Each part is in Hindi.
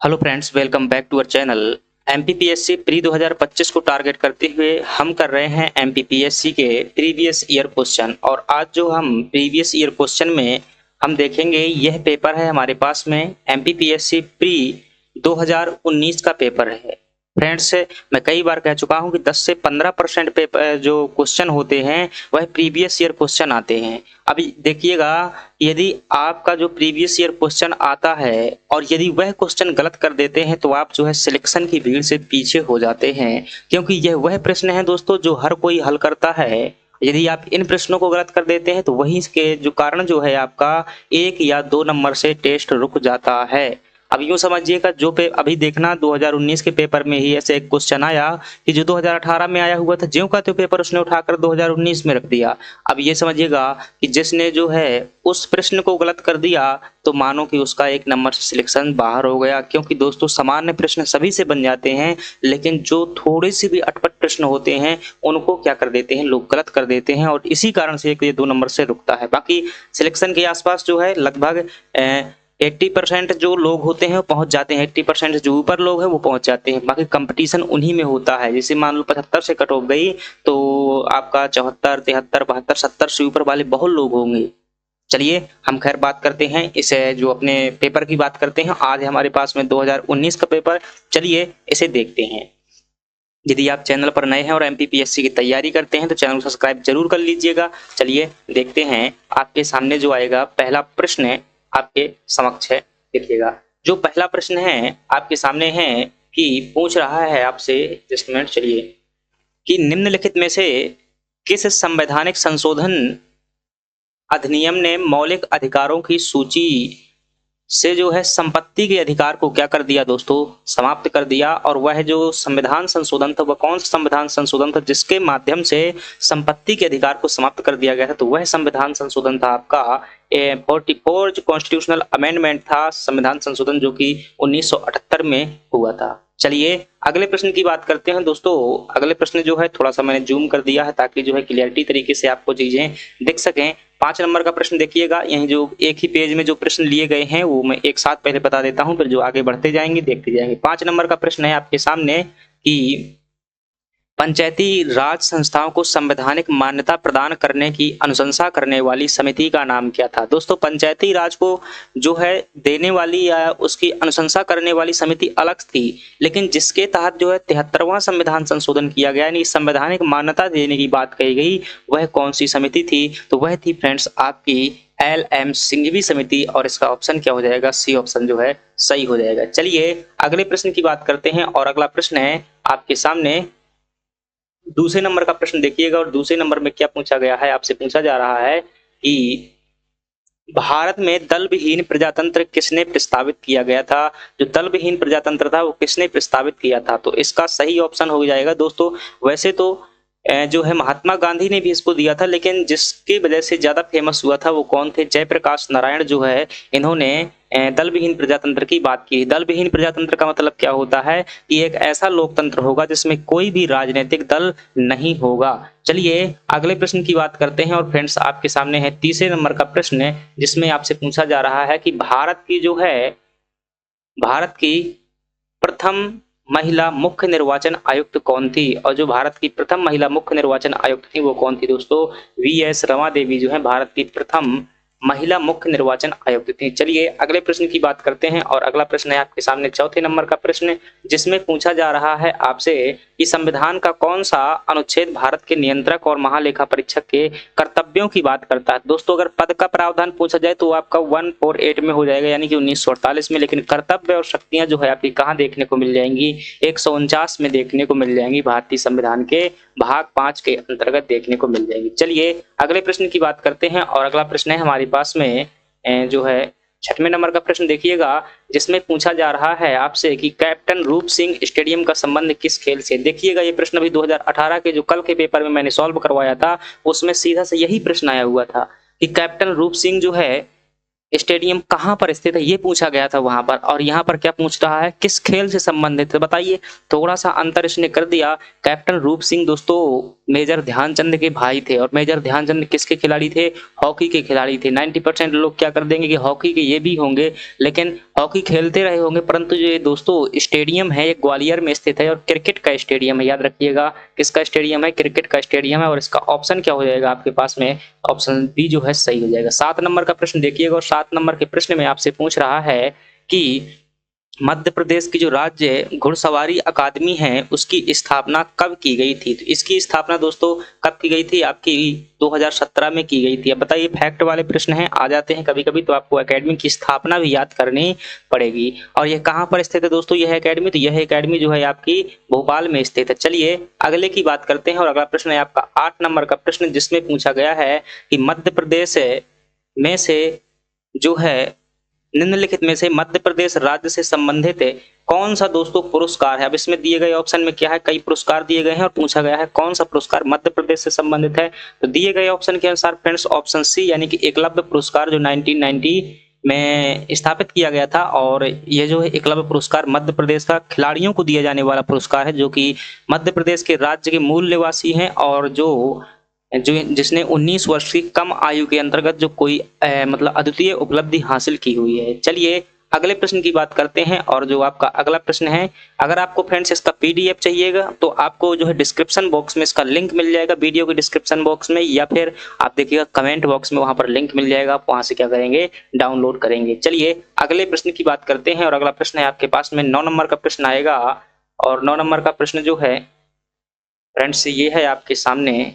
Hello friends, welcome back to our channel. MPPSC pre 2025 को टारगेट करते हुए हम कर रहे हैं एमपीपीएससी के प्रीवियस ईयर क्वेश्चन। और आज जो हम प्रीवियस ईयर क्वेश्चन में हम देखेंगे, यह पेपर है हमारे पास में एमपीपीएससी प्री 2019 का पेपर है। फ्रेंड्स, मैं कई बार कह चुका हूं कि 10 से 15% पेपर जो क्वेश्चन होते हैं वह प्रीवियस ईयर क्वेश्चन आते हैं। अभी देखिएगा, यदि आपका जो प्रीवियस ईयर क्वेश्चन आता है और यदि वह क्वेश्चन गलत कर देते हैं तो आप जो है सिलेक्शन की भीड़ से पीछे हो जाते हैं, क्योंकि यह वह प्रश्न है दोस्तों जो हर कोई हल करता है। यदि आप इन प्रश्नों को गलत कर देते हैं तो वही इसके जो कारण जो है आपका 1 या 2 नंबर से टेस्ट रुक जाता है। अब यूं समझिएगा, जो पे अभी देखना 2019 के पेपर में ही ऐसे एक क्वेश्चन आया कि जो 2018 में आया हुआ था, ज्यों का त्यों पेपर उसने उठाकर 2019 में रख दिया। अब ये समझिएगा कि जिसने जो है उस प्रश्न को गलत कर दिया तो मानो कि उसका 1 नंबर से सिलेक्शन बाहर हो गया। क्योंकि दोस्तों, सामान्य प्रश्न सभी से बन जाते हैं, लेकिन जो थोड़े से भी अटपट प्रश्न होते हैं उनको क्या कर देते हैं, लोग गलत कर देते हैं और इसी कारण से ये 2 नंबर से रुकता है। बाकी सिलेक्शन के आसपास जो है लगभग 80% जो लोग होते हैं वो पहुंच जाते हैं, 80% जो ऊपर लोग हैं वो पहुंच जाते हैं। बाकी कंपटीशन उन्हीं में होता है। जैसे मान लो 75 से कट ऑफ गई तो आपका 74, 73, 72, 70 से ऊपर वाले बहुत लोग होंगे। चलिए हम खैर बात करते हैं इसे जो अपने पेपर की बात करते हैं। आज हमारे पास में 2019 का पेपर, चलिए इसे देखते हैं। यदि आप चैनल पर नए हैं और एमपीपीएससी की तैयारी करते हैं तो चैनल को सब्सक्राइब जरूर कर लीजिएगा। चलिए देखते हैं, आपके सामने जो आएगा पहला प्रश्न आपके समक्ष है। देखिएगा, जो पहला प्रश्न है आपके सामने है कि पूछ रहा है आपसे, जस्ट मिनट, चलिए, कि निम्नलिखित में से किस संवैधानिक संशोधन अधिनियम ने मौलिक अधिकारों की सूची से जो है संपत्ति के अधिकार को क्या कर दिया दोस्तों, समाप्त कर दिया। और वह जो संविधान संशोधन था वह कौन सा संविधान संशोधन था जिसके माध्यम से संपत्ति के अधिकार को समाप्त कर दिया गया था? तो वह संविधान संशोधन था आपका 44 जो कॉन्स्टिट्यूशनल अमेंडमेंट था, संविधान संशोधन जो कि 1978 में हुआ था। चलिए अगले प्रश्न की बात करते हैं दोस्तों। अगले प्रश्न जो है थोड़ा सा मैंने जूम कर दिया है ताकि जो है क्लियरिटी तरीके से आपको चीजें दिख सकें। 5 नंबर का प्रश्न देखिएगा। यही जो एक ही पेज में जो प्रश्न लिए गए हैं वो मैं एक साथ पहले बता देता हूं, फिर जो आगे बढ़ते जाएंगे देखते जाएंगे। 5 नंबर का प्रश्न है आपके सामने कि पंचायती राज संस्थाओं को संवैधानिक मान्यता प्रदान करने की अनुशंसा करने वाली समिति का नाम क्या था? दोस्तों, पंचायती राज को जो है देने वाली या उसकी अनुशंसा करने वाली समिति अलग थी, लेकिन जिसके तहत जो है 73वां संविधान संशोधन किया गया, यानी संवैधानिक मान्यता देने की बात कही गई, वह कौन सी समिति थी? तो वह थी फ्रेंड्स आपकी LM सिंघवी समिति। और इसका ऑप्शन क्या हो जाएगा? सी ऑप्शन जो है सही हो जाएगा। चलिए अगले प्रश्न की बात करते हैं और अगला प्रश्न है आपके सामने दूसरे नंबर का प्रश्न देखिएगा। और दूसरे नंबर में क्या पूछा गया है, आपसे पूछा जा रहा है कि भारत में दल विहीन प्रजातंत्र किसने प्रस्तावित किया गया था? जो दल विहीन प्रजातंत्र था वो किसने प्रस्तावित किया था? तो इसका सही ऑप्शन हो जाएगा दोस्तों, वैसे तो जो है महात्मा गांधी ने भी इसको दिया था, लेकिन जिसकी वजह से ज्यादा फेमस हुआ था वो कौन थे? जयप्रकाश नारायण जो है, इन्होंने दल विहीन प्रजातंत्र की बात की। दल विहीन प्रजातंत्र का मतलब क्या होता है कि एक ऐसा लोकतंत्र होगा जिसमें कोई भी राजनीतिक दल नहीं होगा। चलिए अगले प्रश्न की बात करते हैं। और फ्रेंड्स आपके सामने है तीसरे नंबर का प्रश्न, जिसमें आपसे पूछा जा रहा है कि भारत की प्रथम महिला मुख्य निर्वाचन आयुक्त कौन थी? और जो भारत की प्रथम महिला मुख्य निर्वाचन आयुक्त थी वो कौन थी दोस्तों? VS रमा देवी जो है भारत की प्रथम महिला मुख्य निर्वाचन आयुक्त थी। चलिए अगले प्रश्न की बात करते हैं। और अगला प्रश्न है आपके सामने चौथे नंबर का प्रश्न, जिसमें पूछा जा रहा है आपसे कि संविधान का कौन सा अनुच्छेद भारत के नियंत्रक और महालेखा परीक्षक के कर्तव्यों की बात करता है? दोस्तों, अगर पद का प्रावधान पूछा जाए तो आपका 148 में हो जाएगा, यानी कि 1948 में। लेकिन कर्तव्य और शक्तियां जो है आपकी कहाँ देखने को मिल जाएंगी? 149 में देखने को मिल जाएंगी, भारतीय संविधान के भाग 5 के अंतर्गत देखने को मिल जाएगी। चलिए अगले प्रश्न की बात करते हैं। और अगला प्रश्न है हमारे पास में जो है 6वें नंबर का प्रश्न देखिएगा, जिसमें पूछा जा रहा है आपसे कि कैप्टन रूप सिंह स्टेडियम का संबंध किस खेल से? देखिएगा, ये प्रश्न अभी 2018 के जो कल के पेपर में मैंने सॉल्व करवाया था उसमें सीधा से यही प्रश्न आया हुआ था कि कैप्टन रूप सिंह जो है स्टेडियम कहाँ पर स्थित है, ये पूछा गया था वहां पर। और यहाँ पर क्या पूछ रहा है, किस खेल से संबंधित है? बताइए, थोड़ा सा अंतर इसने कर दिया। कैप्टन रूप सिंह दोस्तों मेजर ध्यानचंद के भाई थे, और मेजर ध्यानचंद किसके खिलाड़ी थे? हॉकी के खिलाड़ी थे। 90% लोग क्या कर देंगे कि हॉकी के ये भी होंगे, लेकिन हॉकी खेलते रहे होंगे, परंतु जो ये दोस्तों स्टेडियम है ये ग्वालियर में स्थित है और क्रिकेट का स्टेडियम है। याद रखिएगा किसका स्टेडियम है, क्रिकेट का स्टेडियम है। और इसका ऑप्शन क्या हो जाएगा आपके पास में, ऑप्शन बी जो है सही हो जाएगा। 7 नंबर का प्रश्न देखिएगा और 7 नंबर के प्रश्न में आपसे पूछ रहा है कि मध्य प्रदेश की जो राज्य घुड़सवारी अकादमी है उसकी स्थापना कब की गई थी। तो इसकी स्थापना दोस्तों कब की गई थी, आपकी 2017 में की गई थी। अब बताइए, फैक्ट वाले प्रश्न हैं, आ जाते हैं कभी कभी, तो आपको एकेडमी की स्थापना भी याद करनी पड़ेगी। और यह कहाँ पर स्थित है दोस्तों, यह एकेडमी, तो यह एकेडमी जो है आपकी भोपाल में स्थित है। चलिए अगले की बात करते हैं और अगला प्रश्न है आपका 8 नंबर का प्रश्न, जिसमें पूछा गया है कि मध्य प्रदेश में से जो है निम्नलिखित में से मध्य प्रदेश राज्य से संबंधित कौन सा दोस्तों पुरस्कार है। अब इसमें दिए गए ऑप्शन में क्या है, कई पुरस्कार दिए गए हैं और पूछा गया है कौन सा पुरस्कार मध्य प्रदेश से संबंधित है। तो दिए गए ऑप्शन के अनुसार फ्रेंड्स ऑप्शन सी यानी कि एकलव्य पुरस्कार जो 1990 में स्थापित किया गया था, और ये जो है एकलव्य पुरस्कार मध्य प्रदेश का खिलाड़ियों को दिया जाने वाला पुरस्कार है जो कि मध्य प्रदेश के राज्य के मूल निवासी हैं और जो जिसने 19 वर्ष की कम आयु के अंतर्गत जो कोई मतलब अद्वितीय उपलब्धि हासिल की हुई है। चलिए अगले प्रश्न की बात करते हैं और जो आपका अगला प्रश्न है, अगर आपको फ्रेंड्स इसका पीडीएफ चाहिएगा तो आपको जो है डिस्क्रिप्शन बॉक्स में इसका लिंक मिल जाएगा, वीडियो के डिस्क्रिप्शन बॉक्स में, या फिर आप देखिएगा कमेंट बॉक्स में, वहां पर लिंक मिल जाएगा, आप वहां से क्या करेंगे, डाउनलोड करेंगे। चलिए अगले प्रश्न की बात करते हैं और अगला प्रश्न है आपके पास में 9 नंबर का प्रश्न आएगा। और 9 नंबर का प्रश्न जो है फ्रेंड्स ये है आपके सामने,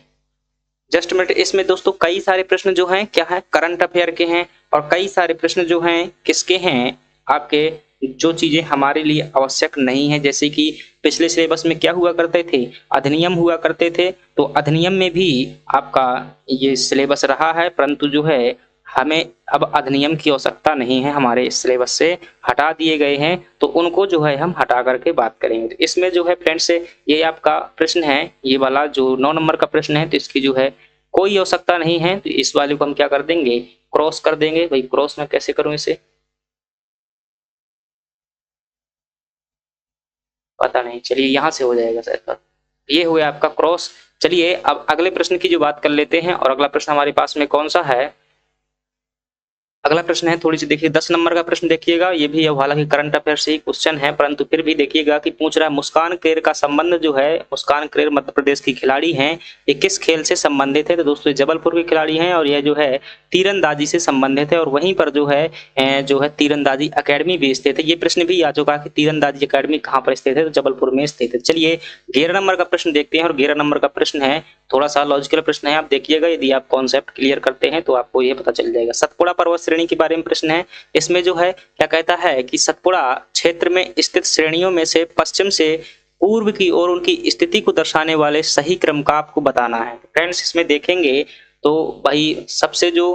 जस्ट मिनट। इसमें दोस्तों कई सारे प्रश्न जो हैं क्या है, करंट अफेयर के हैं और कई सारे प्रश्न जो हैं किसके हैं, आपके जो चीजें हमारे लिए आवश्यक नहीं है। जैसे कि पिछले सिलेबस में क्या हुआ करते थे, अधिनियम हुआ करते थे, तो अधिनियम में भी आपका ये सिलेबस रहा है, परंतु जो है हमें अब अधिनियम की आवश्यकता नहीं है, हमारे इस सिलेबस से हटा दिए गए हैं, तो उनको जो है हम हटा करके बात करेंगे। तो इसमें जो है फ्रेंड्स ये आपका प्रश्न है, ये वाला जो 9 नंबर का प्रश्न है, तो इसकी जो है कोई आवश्यकता नहीं है, तो इस वाले को हम क्या कर देंगे, क्रॉस कर देंगे। भाई क्रॉस में कैसे करूं इसे, पता नहीं, चलिए यहां से हो जाएगा शायद, ये हुआ आपका क्रॉस। चलिए अब अगले प्रश्न की जो बात कर लेते हैं और अगला प्रश्न हमारे पास में कौन सा है, अगला प्रश्न है, थोड़ी सी देखिए 10 नंबर का प्रश्न देखिएगा। ये भी अब हालांकि करंट अफेयर से ही क्वेश्चन है, परंतु फिर भी देखिएगा कि पूछ रहा है मुस्कान क्रेर का संबंध जो है, मुस्कान क्रेर मध्य प्रदेश की खिलाड़ी हैं, ये किस खेल से संबंधित है। तो दोस्तों जबलपुर के खिलाड़ी हैं और यह जो है तीरंदाजी से संबंधित है और वहीं पर जो है तीरंदाजी अकेडमी भी स्थित है। ये प्रश्न भी आ चुका है कि तीरंदाजी अकेडमी कहाँ पर स्थित है, तो जबलपुर में स्थित है। चलिए 11 नंबर का प्रश्न देखते हैं और 11 नंबर का प्रश्न है, थोड़ा सा लॉजिकल प्रश्न है, आप देखिएगा, यदि आप कॉन्सेप्ट क्लियर करते हैं तो आपको ये पता चल जाएगा। सतपुड़ा पर्वत श्रेणी के बारे में प्रश्न है। इसमें जो है क्या कहता है कि सतपुड़ा क्षेत्र में स्थित श्रेणियों में से पश्चिम से पूर्व की ओर उनकी स्थिति को दर्शाने वाले सही क्रम का आपको बताना है। फ्रेंड्स इसमें देखेंगे तो भाई सबसे जो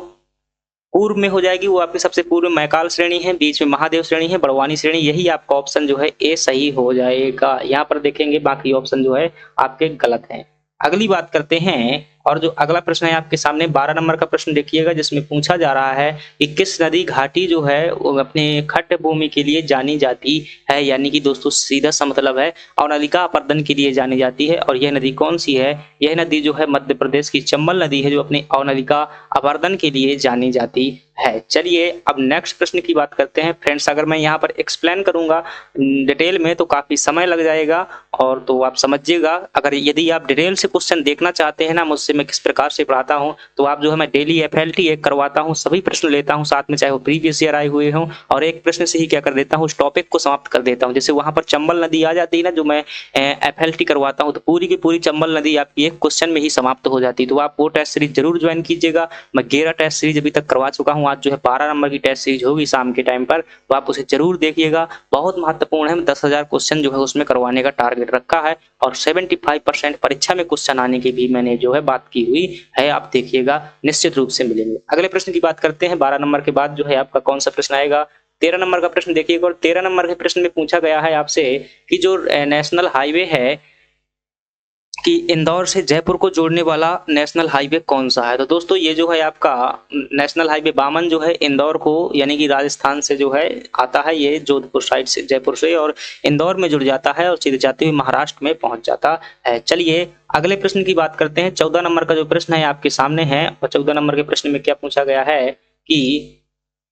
पूर्व में हो जाएगी वो आपकी सबसे पूर्व में मैकाल श्रेणी है, बीच में महादेव श्रेणी है, बड़वानी श्रेणी, यही आपका ऑप्शन जो है ए सही हो जाएगा। यहाँ पर देखेंगे बाकी ऑप्शन जो है आपके गलत हैं। अगली बात करते हैं और जो अगला प्रश्न है आपके सामने 12 नंबर का प्रश्न देखिएगा, जिसमें पूछा जा रहा है कि किस नदी घाटी जो है वो अपने खट्ट भूमि के लिए जानी जाती है, यानी कि दोस्तों सीधा सा मतलब है अवनलिका अपर्दन के लिए जानी जाती है। और यह नदी कौन सी है, यह नदी जो है मध्य प्रदेश की चंबल नदी है जो अपनी अवनलिका अपर्दन के लिए जानी जाती है। चलिए अब नेक्स्ट प्रश्न की बात करते हैं फ्रेंड्स। अगर मैं यहाँ पर एक्सप्लेन करूंगा डिटेल में तो काफी समय लग जाएगा, और तो आप समझिएगा, अगर यदि आप डिटेल से क्वेश्चन देखना चाहते हैं ना मुझसे मैं किस प्रकार से पढ़ाता हूं, तो आप जो है मैं डेली एफएलटी एक करवाता हूं, सभी प्रश्न लेता हूं साथ में, चाहे वो प्रीवियस ईयर आए हुए हों, और एक प्रश्न से ही क्या कर देता हूं उस टॉपिक को समाप्त कर देता हूं। जैसे वहां पर चंबल नदी आ जाती है ना, जो मैं एफएलटी करवाता हूं, तो पूरी की पूरी चंबल नदी आपकी एक क्वेश्चन में ही समाप्त हो जाती है। तो आप वो टेस्ट सीरीज जरूर ज्वाइन कीजिएगा। मैं 11 टेस्ट सीरीज अभी तक करवा चुका हूँ, आज जो है 12 नंबर की टेस्ट सीरीज होगी शाम के टाइम पर, तो आप उसे जरूर देखिएगा, बहुत महत्वपूर्ण है। 10,000 क्वेश्चन जो है उसमें करवाने का टारगेट रखा है और 75% परीक्षा में क्वेश्चन आने की भी मैंने जो है बात की हुई है, आप देखिएगा निश्चित रूप से मिलेंगे। अगले प्रश्न की बात करते हैं। 12 नंबर के बाद जो है आपका कौन सा प्रश्न आएगा, 13 नंबर का प्रश्न देखिएगा। और 13 नंबर के प्रश्न में पूछा गया है आपसे कि जो नेशनल हाईवे है कि इंदौर से जयपुर को जोड़ने वाला नेशनल हाईवे कौन सा है। तो दोस्तों ये जो है आपका नेशनल हाईवे 52 जो है इंदौर को यानी कि राजस्थान से जो है आता है, ये जोधपुर साइड से जयपुर से, और इंदौर में जुड़ जाता है और सीधे जाते हुए महाराष्ट्र में पहुंच जाता है। चलिए अगले प्रश्न की बात करते हैं। 14 नंबर का जो प्रश्न है आपके सामने है, और 14 नंबर के प्रश्न में क्या पूछा गया है कि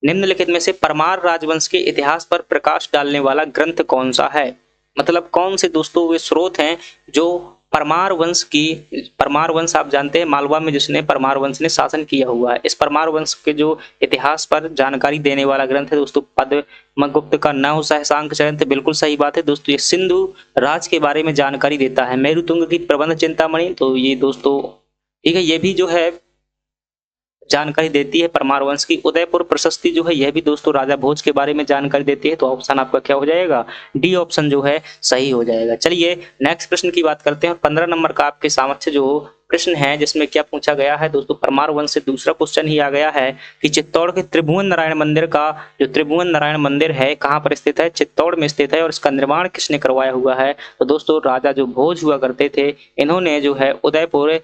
निम्नलिखित में से परमार राजवंश के इतिहास पर प्रकाश डालने वाला ग्रंथ कौन सा है? मतलब कौन से दोस्तों वे स्रोत हैं जो परमार वंश आप जानते हैं मालवा में जिसने परमार वंश ने शासन किया हुआ है। इस परमार वंश के जो इतिहास पर जानकारी देने वाला ग्रंथ है दोस्तों पद्मगुप्त का नव सहसांक चरित्र। बिल्कुल सही बात है दोस्तों, ये सिंधु राज के बारे में जानकारी देता है। मेरुतुंग की प्रबंध चिंतामणि, तो ये दोस्तों ठीक है, ये भी जो है जानकारी देती है परमार वंश की। उदयपुर प्रशस्ति जो है यह भी दोस्तों राजा भोज के बारे में जानकारी देती है। तो ऑप्शन आपका क्या हो जाएगा? डी ऑप्शन जो है सही हो जाएगा। चलिए नेक्स्ट प्रश्न की बात करते हैं। 15 नंबर का आपके सामने जो प्रश्न है जिसमें क्या पूछा गया है दोस्तों, परमार वंश से दूसरा क्वेश्चन ही आ गया है कि चित्तौड़ के त्रिभुवन नारायण मंदिर का जो त्रिभुवन नारायण मंदिर है कहाँ पर स्थित है? चित्तौड़ में स्थित है। और इसका निर्माण किसने करवाया हुआ है? तो दोस्तों राजा जो भोज हुआ करते थे इन्होंने जो है उदयपुर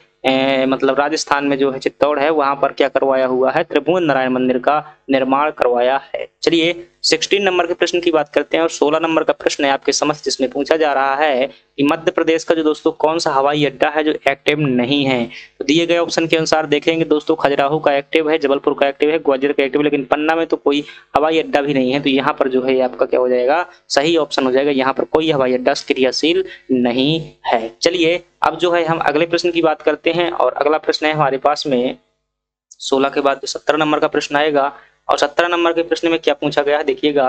मतलब राजस्थान में जो है चित्तौड़ है वहां पर क्या करवाया हुआ है? त्रिभुवन नारायण मंदिर का निर्माण करवाया है। चलिए 16 नंबर के प्रश्न की बात करते हैं और 16 नंबर का प्रश्न है आपके समक्ष जिसमें पूछा जा रहा है कि मध्य प्रदेश का जो दोस्तों कौन सा हवाई अड्डा है जो एक्टिव नहीं है? तो दिए गए ऑप्शन के अनुसार देखेंगे दोस्तों, खजुराहो का एक्टिव है, जबलपुर का एक्टिव है, ग्वालियर का एक्टिव है, लेकिन पन्ना में तो कोई हवाई अड्डा भी नहीं है। तो यहाँ पर जो है आपका क्या हो जाएगा? सही ऑप्शन हो जाएगा। यहाँ पर कोई हवाई अड्डा क्रियाशील नहीं है। चलिए अब जो है हम अगले प्रश्न की बात करते हैं और अगला प्रश्न है हमारे पास में 16 के बाद जो 17 नंबर का प्रश्न आएगा। और 17 नंबर के प्रश्न में क्या पूछा गया है देखिएगा,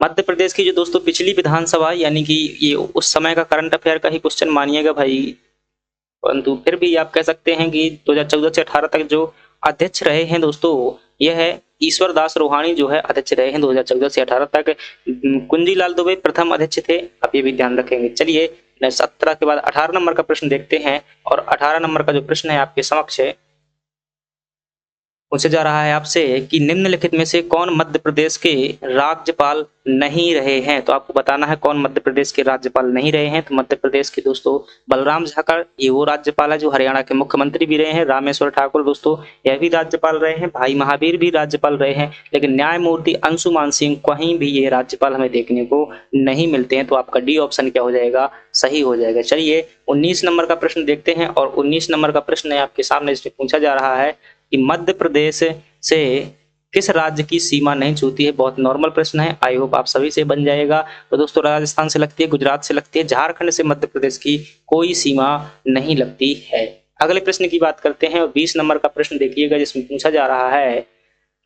मध्य प्रदेश की जो दोस्तों पिछली विधानसभा यानी कि ये उस समय का करंट अफेयर का ही क्वेश्चन मानिएगा भाई, परंतु फिर भी आप कह सकते हैं कि 2014 से 18 तक जो अध्यक्ष रहे हैं दोस्तों यह है ईश्वर दास रोहाणी जो है अध्यक्ष रहे हैं 2014 से 18 तक। कुंजीलाल दुबे प्रथम अध्यक्ष थे, आप ये भी ध्यान रखेंगे। चलिए 17 के बाद 18 नंबर का प्रश्न देखते हैं और 18 नंबर का जो प्रश्न है आपके समक्ष है पूछा जा रहा है आपसे कि निम्नलिखित में से कौन मध्य प्रदेश के राज्यपाल नहीं रहे हैं? तो आपको बताना है कौन मध्य प्रदेश के राज्यपाल नहीं रहे हैं। तो मध्य प्रदेश के दोस्तों बलराम झाकड़ ये वो राज्यपाल है जो हरियाणा के मुख्यमंत्री भी रहे हैं। रामेश्वर ठाकुर दोस्तों यह भी राज्यपाल रहे हैं। भाई महावीर भी राज्यपाल रहे हैं। लेकिन न्यायमूर्ति अंशुमान सिंह कहीं भी ये राज्यपाल हमें देखने को नहीं मिलते हैं। तो आपका डी ऑप्शन क्या हो जाएगा? सही हो जाएगा। चलिए 19 नंबर का प्रश्न देखते हैं और 19 नंबर का प्रश्न है आपके सामने जिसमें पूछा जा रहा है कि मध्य प्रदेश से किस राज्य की सीमा नहीं छूती है? बहुत नॉर्मल प्रश्न है, आई होप आप सभी से बन जाएगा। तो दोस्तों राजस्थान से लगती है, गुजरात से लगती है, झारखंड से मध्य प्रदेश की कोई सीमा नहीं लगती है। अगले प्रश्न की बात करते हैं और 20 नंबर का प्रश्न देखिएगा जिसमें पूछा जा रहा है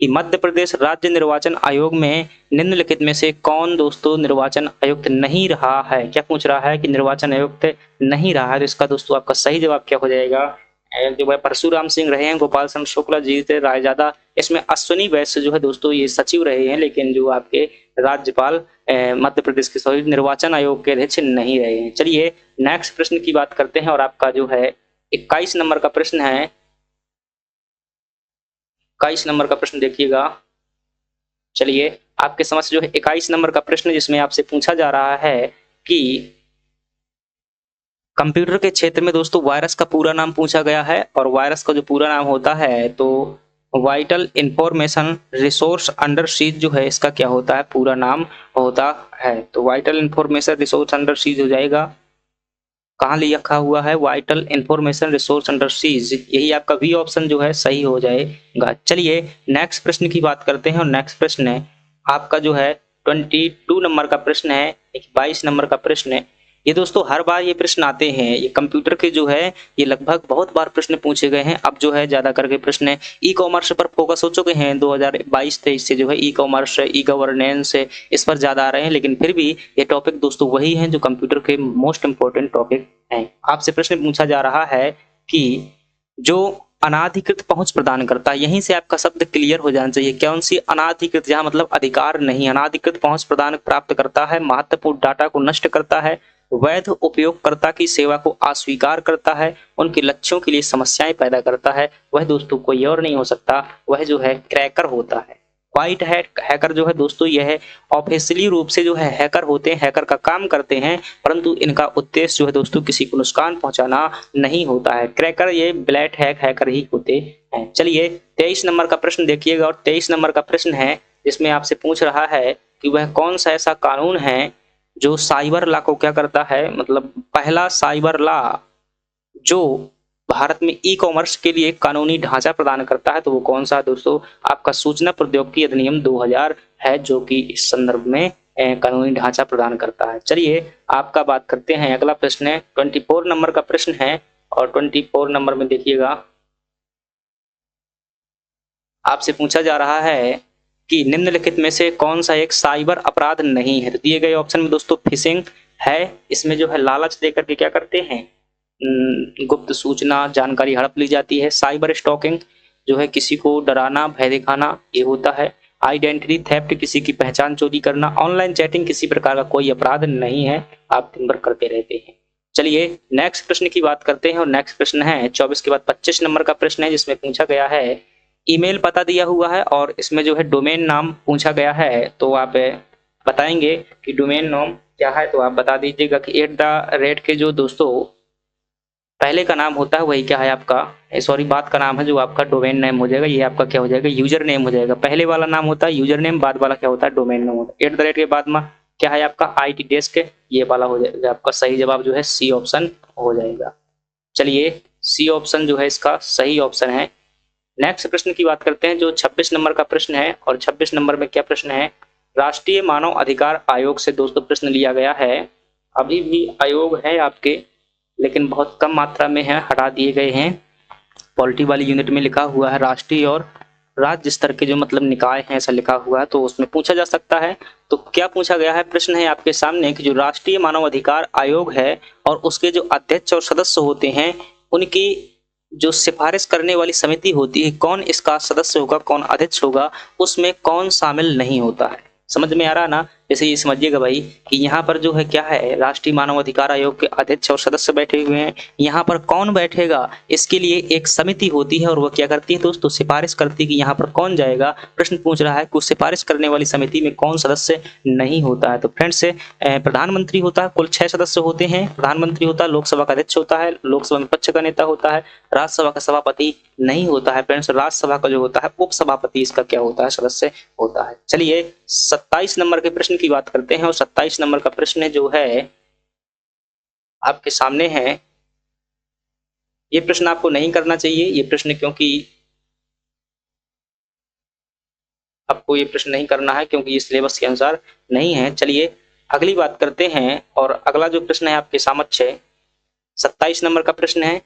कि मध्य प्रदेश राज्य निर्वाचन आयोग में निम्नलिखित में से कौन दोस्तों निर्वाचन आयुक्त नहीं रहा है? क्या पूछ रहा है कि निर्वाचन आयुक्त नहीं रहा है। तो इसका दोस्तों आपका सही जवाब क्या हो जाएगा? जो है परशुराम सिंह रहे हैं, गोपाल चंद्र शुक्ला जी थे रायजादा, इसमें अश्विनी वैश्य जो है दोस्तों ये सचिव रहे हैं। लेकिन जो आपके राज्यपाल मध्य प्रदेश के सॉरी निर्वाचन आयोग के अध्यक्ष नहीं रहे हैं। चलिए नेक्स्ट प्रश्न की बात करते हैं और आपका जो है 21 नंबर का प्रश्न है। 21 नंबर का प्रश्न देखिएगा। चलिए आपके समझ जो है 21 नंबर का प्रश्न जिसमें आपसे पूछा जा रहा है कि कंप्यूटर के क्षेत्र में दोस्तों वायरस का पूरा नाम पूछा गया है। और वायरस का जो पूरा नाम होता है तो vital information resource under seize जो है इसका क्या होता है? पूरा नाम होता है। तो vital information resource under seize हो जाएगा। कहाँ लिखा हुआ है? Vital information resource under seize, यही आपका बी ऑप्शन जो है सही हो जाएगा। चलिए नेक्स्ट प्रश्न की बात करते हैं और नेक्स्ट प्रश्न है आपका जो है 22 नंबर का प्रश्न है। 22 नंबर का प्रश्न है, ये दोस्तों हर बार ये प्रश्न आते हैं। ये कंप्यूटर के जो है ये लगभग बहुत बार प्रश्न पूछे गए हैं। अब जो है ज्यादा करके प्रश्न ई कॉमर्स पर फोकस हो चुके हैं। 2022-23 से जो है ई कॉमर्स ई गवर्नेंस इस पर ज्यादा आ रहे हैं। लेकिन फिर भी ये टॉपिक दोस्तों वही हैं जो कंप्यूटर के मोस्ट इंपोर्टेंट टॉपिक हैं। आपसे प्रश्न पूछा जा रहा है कि जो अनाधिकृत पहुंच प्रदान करता है, यहीं से आपका शब्द क्लियर हो जाना चाहिए। कौन सी अनाधिकृत? जहां मतलब अधिकार नहीं, अनाधिकृत पहुंच प्रदान प्राप्त करता है, महत्वपूर्ण डाटा को नष्ट करता है, वैध उपयोगकर्ता की सेवा को अस्वीकार करता है, उनके लक्ष्यों के लिए समस्याएं पैदा करता है, वह दोस्तों कोई और नहीं हो सकता, वह जो है क्रैकर होता है। व्हाइट हैट हैकर जो है दोस्तों यह ऑफिशियली रूप से जो है हैकर होते हैं, हैकर का काम करते हैं, परंतु इनका उद्देश्य जो है दोस्तों किसी को नुकसान पहुंचाना नहीं होता है। क्रैकर ये ब्लैक हैकर ही होते हैं। चलिए 23 नंबर का प्रश्न देखिएगा और 23 नंबर का प्रश्न है जिसमें आपसे पूछ रहा है कि वह कौन सा ऐसा कानून है जो साइबर लॉ को क्या करता है? मतलब पहला साइबर लॉ जो भारत में ई कॉमर्स के लिए कानूनी ढांचा प्रदान करता है, तो वो कौन सा है दोस्तों? आपका सूचना प्रौद्योगिकी अधिनियम 2000 है, जो कि इस संदर्भ में कानूनी ढांचा प्रदान करता है। चलिए आपका बात करते हैं, अगला प्रश्न है 24 नंबर का प्रश्न है, और 24 नंबर में देखिएगा आपसे पूछा जा रहा है कि निम्नलिखित में से कौन सा एक साइबर अपराध नहीं है? तो दिए गए ऑप्शन में दोस्तों फिशिंग है, इसमें जो है लालच देकर के क्या करते हैं, गुप्त सूचना जानकारी हड़प ली जाती है। साइबर स्टॉकिंग जो है किसी को डराना भय दिखाना, ये होता है। आइडेंटिटी थेफ्ट किसी की पहचान चोरी करना। ऑनलाइन चैटिंग किसी प्रकार का कोई अपराध नहीं है, आप दिन भर करते रहते हैं। चलिए नेक्स्ट प्रश्न की बात करते हैं, और नेक्स्ट प्रश्न है 24 के बाद 25 नंबर का प्रश्न है, जिसमें पूछा गया है ईमेल पता दिया हुआ है और इसमें जो है डोमेन नाम पूछा गया है, तो आप बताएंगे कि डोमेन नाम क्या है। तो आप बता दीजिएगा कि @ के जो दोस्तों पहले का नाम होता है वही क्या है आपका, सॉरी बाद का नाम है जो आपका डोमेन नेम हो जाएगा, ये आपका क्या हो जाएगा, यूजर नेम हो जाएगा। पहले वाला नाम होता है यूजर नेम, बाद वाला क्या होता है, डोमेन नेम होता है। @ के बाद में क्या है आपका IT डेस्क, ये वाला हो जाएगा। आपका सही जवाब जो है सी ऑप्शन हो जाएगा। चलिए सी ऑप्शन जो है इसका सही ऑप्शन है। नेक्स्ट प्रश्न की बात करते हैं, जो 26 नंबर का प्रश्न है, और 26 नंबर में क्या प्रश्न है, राष्ट्रीय मानव अधिकार आयोग से दोस्तों प्रश्न लिया गया है। अभी भी आयोग है आपके, लेकिन बहुत कम मात्रा में है, हटा दिए गए हैं। पॉलिटी वाली यूनिट में लिखा हुआ है राष्ट्रीय और राज्य स्तर के जो मतलब निकाय हैं ऐसा लिखा हुआ है, तो उसमें पूछा जा सकता है। तो क्या पूछा गया है, प्रश्न है आपके सामने कि जो राष्ट्रीय मानव अधिकार आयोग है और उसके जो अध्यक्ष और सदस्य होते हैं, उनकी जो सिफारिश करने वाली समिति होती है, कौन इसका सदस्य होगा, कौन अध्यक्ष होगा, उसमें कौन शामिल नहीं होता है। समझ में आ रहा ना? जैसे ये समझिएगा भाई कि यहाँ पर जो है क्या है, राष्ट्रीय मानव अधिकार आयोग के अध्यक्ष और सदस्य बैठे हुए हैं। यहाँ पर कौन बैठेगा, इसके लिए एक समिति होती है और वह क्या करती है दोस्तों, सिफारिश करती है कि यहाँ पर कौन जाएगा। प्रश्न पूछ रहा है कि सिफारिश करने वाली समिति में कौन सदस्य नहीं होता है। तो फ्रेंड्स प्रधानमंत्री होता है, कुल 6 सदस्य होते हैं। प्रधानमंत्री होता है, लोकसभा का अध्यक्ष होता है, लोकसभा में विपक्ष का नेता होता है, राज्यसभा का सभापति नहीं होता है। फ्रेंड्स राज्यसभा का जो होता है उपसभापति इसका क्या होता है, सदस्य होता है। चलिए 27 नंबर के प्रश्न की बात करते हैं, और 27 नंबर का प्रश्न जो है आपके सामने है। ये प्रश्न आपको नहीं करना चाहिए, ये प्रश्न क्योंकि आपको ये प्रश्न नहीं करना है क्योंकि ये सिलेबस के अनुसार नहीं है। चलिए अगली बात करते हैं, और अगला जो प्रश्न है आपके समक्ष है 27 नंबर का प्रश्न है,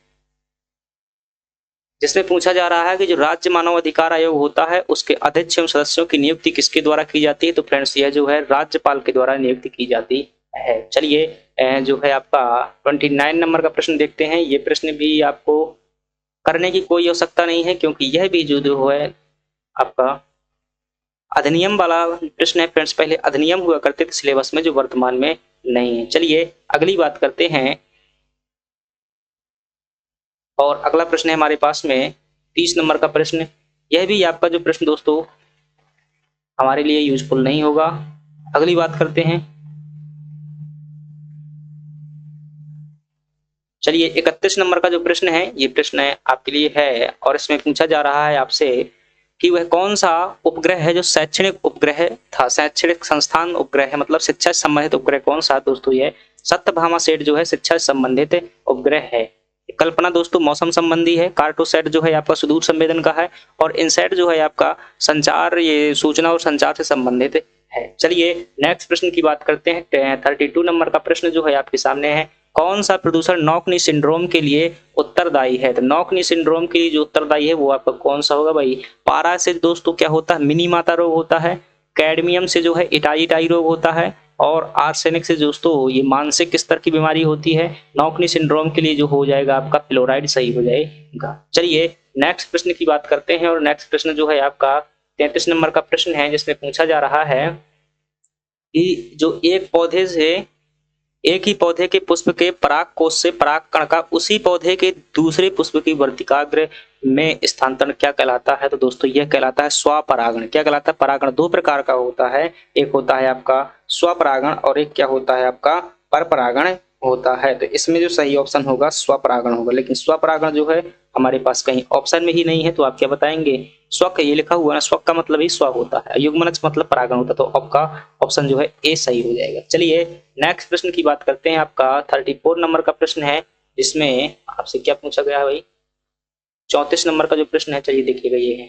जिसमें पूछा जा रहा है कि जो राज्य मानव अधिकार आयोग होता है उसके अध्यक्ष एवं सदस्यों की नियुक्ति किसके द्वारा की जाती है। तो फ्रेंड्स यह जो है राज्यपाल के द्वारा नियुक्ति की जाती है। चलिए जो है आपका 29 नंबर का प्रश्न देखते हैं। ये प्रश्न भी आपको करने की कोई आवश्यकता नहीं है, क्योंकि यह भी जो है आपका अधिनियम वाला प्रश्न है। फ्रेंड्स पहले अधिनियम हुआ करते थे सिलेबस में, जो वर्तमान में नहीं है। चलिए अगली बात करते हैं, और अगला प्रश्न है हमारे पास में 30 नंबर का प्रश्न। यह भी आपका जो प्रश्न दोस्तों हमारे लिए यूजफुल नहीं होगा। अगली बात करते हैं, चलिए 31 नंबर का जो प्रश्न है, ये प्रश्न है आपके लिए है, और इसमें पूछा जा रहा है आपसे कि वह कौन सा उपग्रह है जो शैक्षणिक उपग्रह था, शैक्षणिक संस्थान उपग्रह है, मतलब शिक्षा से संबंधित उपग्रह कौन सा दोस्तों। ये सत्यभामा सेट जो है शिक्षा से संबंधित उपग्रह है। कल्पना दोस्तों मौसम संबंधी है, कार्टोसैट जो है आपका सुदूर संवेदन का है, और इनसैट जो है आपका संचार, ये सूचना और संचार से संबंधित है। चलिए नेक्स्ट प्रश्न की बात करते हैं। 32 नंबर का प्रश्न जो है आपके सामने है, कौन सा प्रदूषण नॉकनी सिंड्रोम के लिए उत्तरदायी है। तो नॉकनी सिंड्रोम के लिए जो उत्तरदायी है वो आपका कौन सा होगा भाई। पारा से दोस्तों क्या होता है, मिनी माता रोग होता है। कैडमियम से जो है इटाई रोग होता है, और आर्सेनिक से दोस्तों ये मानसिक स्तर की बीमारी होती है। नॉकनी सिंड्रोम के लिए जो हो जाएगा आपका फ्लोराइड सही हो जाएगा। चलिए नेक्स्ट प्रश्न की बात करते हैं, और नेक्स्ट प्रश्न जो है आपका 33 नंबर का प्रश्न है, जिसमें पूछा जा रहा है कि जो एक ही पौधे के पुष्प के पराग कोश से पराग कण का उसी पौधे के दूसरे पुष्प की वर्तिकाग्र में स्थानांतरण क्या कहलाता है। तो दोस्तों यह कहलाता है स्वपरागण। क्या कहलाता है, परागण 2 प्रकार का होता है, एक होता है आपका स्वपरागण और एक क्या होता है आपका परपरागण होता है। तो इसमें जो सही ऑप्शन होगा स्वपरागण होगा, लेकिन स्वपरागण जो है हमारे पास कहीं ऑप्शन में ही नहीं है। तो आप क्या बताएंगे, स्व ये लिखा हुआ है, स्व का मतलब ही स्व होता है, युग्मनज मतलब परागण होता है, तो आपका ऑप्शन जो है ए सही हो जाएगा। चलिए नेक्स्ट प्रश्न की बात करते हैं, आपका 34 नंबर का प्रश्न है, जिसमें आपसे क्या पूछा गया है भाई, 34 नंबर का जो प्रश्न है, चलिए देखिएगा ये है।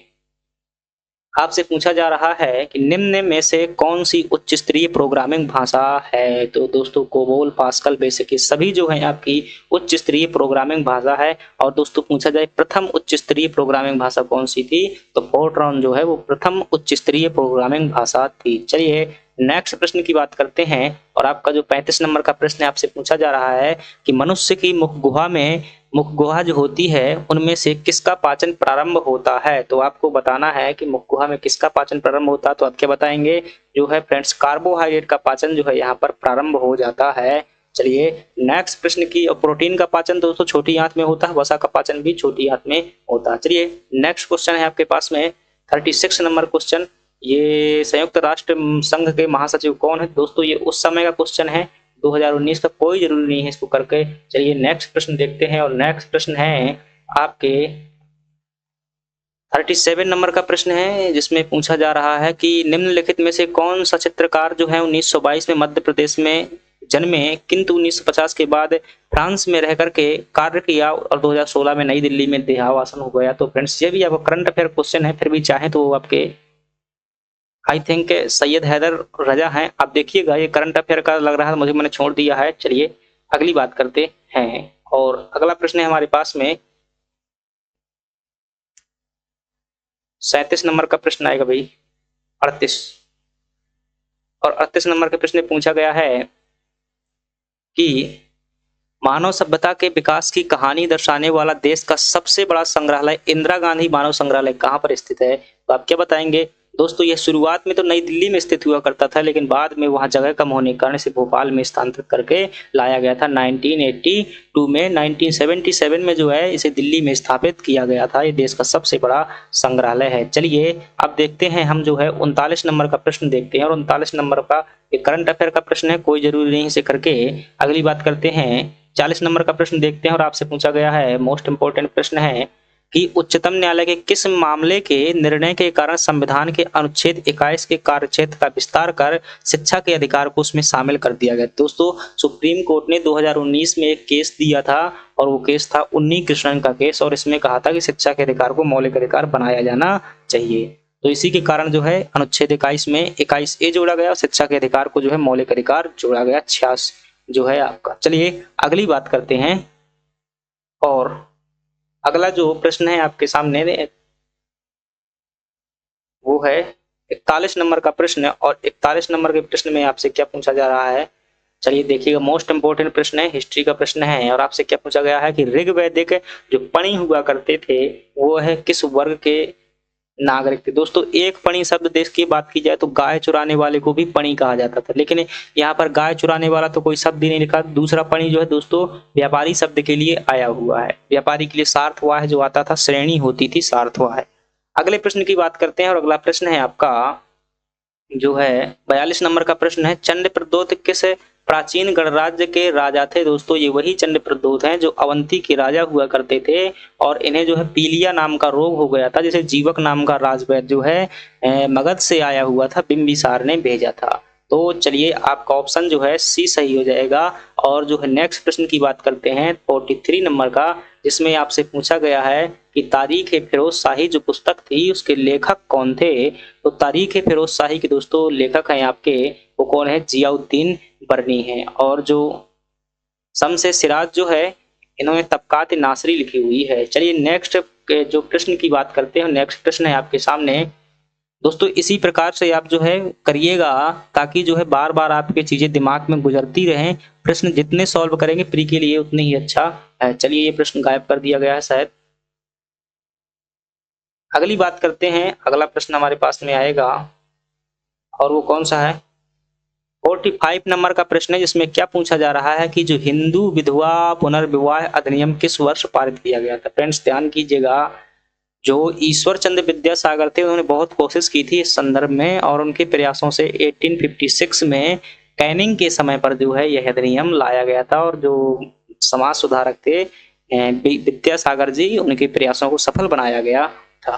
आपसे पूछा जा रहा है कि निम्न में से कौन सी उच्च स्तरीय प्रोग्रामिंग भाषा है। तो दोस्तों कोबोल, पास्कल, बेसिक, ये सभी जो है आपकी उच्च स्तरीय प्रोग्रामिंग भाषा है। और दोस्तों पूछा जाए प्रथम उच्च स्तरीय प्रोग्रामिंग भाषा कौन सी थी, तो फोर्ट्रॉन जो है वो प्रथम उच्च स्तरीय प्रोग्रामिंग भाषा थी। चलिए नेक्स्ट प्रश्न की बात करते हैं। और आपका जो 35 नंबर का प्रश्न है, आपसे पूछा जा रहा है कि मनुष्य की मुख गुहा जो होती है उनमें से किसका पाचन प्रारंभ होता है। तो आपको बताना है कि मुख गुहा में किसका पाचन प्रारंभ होता है। तो आप क्या बताएंगे, जो है फ्रेंड्स कार्बोहाइड्रेट का पाचन जो है यहाँ पर प्रारंभ हो जाता है। चलिए नेक्स्ट प्रश्न की, और प्रोटीन का पाचन दोस्तों छोटी आंत में होता है, वसा का पाचन भी छोटी आंत में होता है। चलिए नेक्स्ट क्वेश्चन है आपके पास में 36 नंबर क्वेश्चन। ये संयुक्त राष्ट्र संघ के महासचिव कौन है दोस्तों, ये उस समय का क्वेश्चन है, 2019 का कोई जरूरी नहीं है इसको करके। चलिए नेक्स्ट प्रश्न देखते हैं। और नेक्स्ट प्रश्न है आपके 37 नंबर का प्रश्न है, जिसमें पूछा जा रहा है कि निम्नलिखित में से कौन सा चित्रकार जो है 1922 में मध्य प्रदेश में जन्मे किंतु 1950 के बाद फ्रांस में रह करके कार्य किया और 2016 में नई दिल्ली में देहावसान हो गया। तो फ्रेंड्स ये भी आपका करंट अफेयर क्वेश्चन है, फिर भी चाहे तो आपके आई थिंक सैयद हैदर रजा हैं। आप देखिएगा, ये करंट अफेयर का लग रहा है मुझे, मैंने छोड़ दिया है। चलिए अगली बात करते हैं। और अगला प्रश्न है हमारे पास में 37 नंबर का प्रश्न आएगा भाई 38। और 38 नंबर के प्रश्न में पूछा गया है कि मानव सभ्यता के विकास की कहानी दर्शाने वाला देश का सबसे बड़ा संग्रहालय इंदिरा गांधी मानव संग्रहालय कहाँ पर स्थित है। तो आप क्या बताएंगे दोस्तों, यह शुरुआत में तो नई दिल्ली में स्थित हुआ करता था, लेकिन बाद में वहां जगह कम होने के कारण से भोपाल में स्थानांतरित करके लाया गया था 1982 में। 1977 में जो है इसे दिल्ली में स्थापित किया गया था। ये देश का सबसे बड़ा संग्रहालय है। चलिए अब देखते हैं हम जो है 39 नंबर का प्रश्न देखते हैं। और 39 नंबर का एक करंट अफेयर का प्रश्न है, कोई जरूरी नहीं इसे करके अगली बात करते हैं। 40 नंबर का प्रश्न देखते हैं। और आपसे पूछा गया है, मोस्ट इंपोर्टेंट प्रश्न है कि उच्चतम न्यायालय के किस मामले के निर्णय के कारण संविधान के अनुच्छेद 21 के कार्यक्षेत्र का विस्तार कर शिक्षा के अधिकार को उसमें शामिल कर दिया गया। दोस्तों सुप्रीम कोर्ट ने 2019 में एक केस दिया था, और वो केस था उन्नी कृष्णन का केस, और इसमें कहा था कि शिक्षा के अधिकार को मौलिक अधिकार बनाया जाना चाहिए। तो इसी के कारण जो है अनुच्छेद 21 में 21A जोड़ा गया और शिक्षा के अधिकार को जो है मौलिक अधिकार जोड़ा गया 66 जो है आपका। चलिए अगली बात करते हैं। और अगला जो प्रश्न है आपके सामने वो है 41 नंबर का प्रश्न। और 41 नंबर के प्रश्न में आपसे क्या पूछा जा रहा है, चलिए देखिएगा, मोस्ट इंपोर्टेंट प्रश्न है, हिस्ट्री का प्रश्न है। और आपसे क्या पूछा गया है कि ऋग्वैदिक जो पणि हुआ करते थे वो है किस वर्ग के नागरिक थे। दोस्तों एक पणि शब्द देश की बात की जाए तो गाय चुराने वाले को भी पणि कहा जाता था, लेकिन यहाँ पर गाय चुराने वाला तो कोई शब्द ही नहीं लिखा। दूसरा पणि जो है दोस्तों व्यापारी शब्द के लिए आया हुआ है, व्यापारी के लिए सार्थवाह है जो आता था, श्रेणी होती थी सार्थवाह है। अगले प्रश्न की बात करते हैं। और अगला प्रश्न है आपका जो है 42 नंबर का प्रश्न है, चंड प्रद्योत किस प्राचीन गणराज्य के राजा थे। दोस्तों ये वही चंड प्रद्योत हैं जो अवंती के राजा हुआ करते थे, और इन्हें जो है पीलिया नाम का रोग हो गया था, जिसे जीवक नाम का राजवैद्य जो है मगध से आया हुआ था, बिंबिसार ने भेजा था। तो चलिए आपका ऑप्शन जो है सी सही हो जाएगा। और जो है नेक्स्ट प्रश्न की बात करते हैं 43 नंबर का, जिसमें आपसे पूछा गया है कि तारीख ए फिरोज शाही जो पुस्तक थी उसके लेखक कौन थे। तो तारीख ए फिरोज शाही के दोस्तों लेखक हैं आपके, वो कौन है, जियाउद्दीन बरनी है। और जो शम्स सिराज जो है इन्होंने तबकात नासरी लिखी हुई है। चलिए नेक्स्ट जो प्रश्न की बात करते हैं, नेक्स्ट प्रश्न है आपके सामने दोस्तों। इसी प्रकार से आप जो है करिएगा ताकि जो है बार बार आपके चीजें दिमाग में गुजरती रहें। प्रश्न जितने सॉल्व करेंगे प्री के लिए उतने ही अच्छा है। चलिए ये प्रश्न गायब कर दिया गया है शायद। अगली बात करते हैं, अगला प्रश्न हमारे पास में आएगा और वो कौन सा है, 45 नंबर का प्रश्न है, जिसमें क्या पूछा जा रहा है कि जो हिंदू विधवा पुनर्विवाह अधिनियम किस वर्ष पारित किया गया था। फ्रेंड्स ध्यान कीजिएगा, जो ईश्वर चंद्र विद्यासागर थे उन्होंने बहुत कोशिश की थी इस संदर्भ में, और उनके प्रयासों से 1856 में कैनिंग के समय पर जो है यह अधिनियम लाया गया था। और जो समाज सुधारक थे विद्यासागर जी, उनके प्रयासों को सफल बनाया गया था।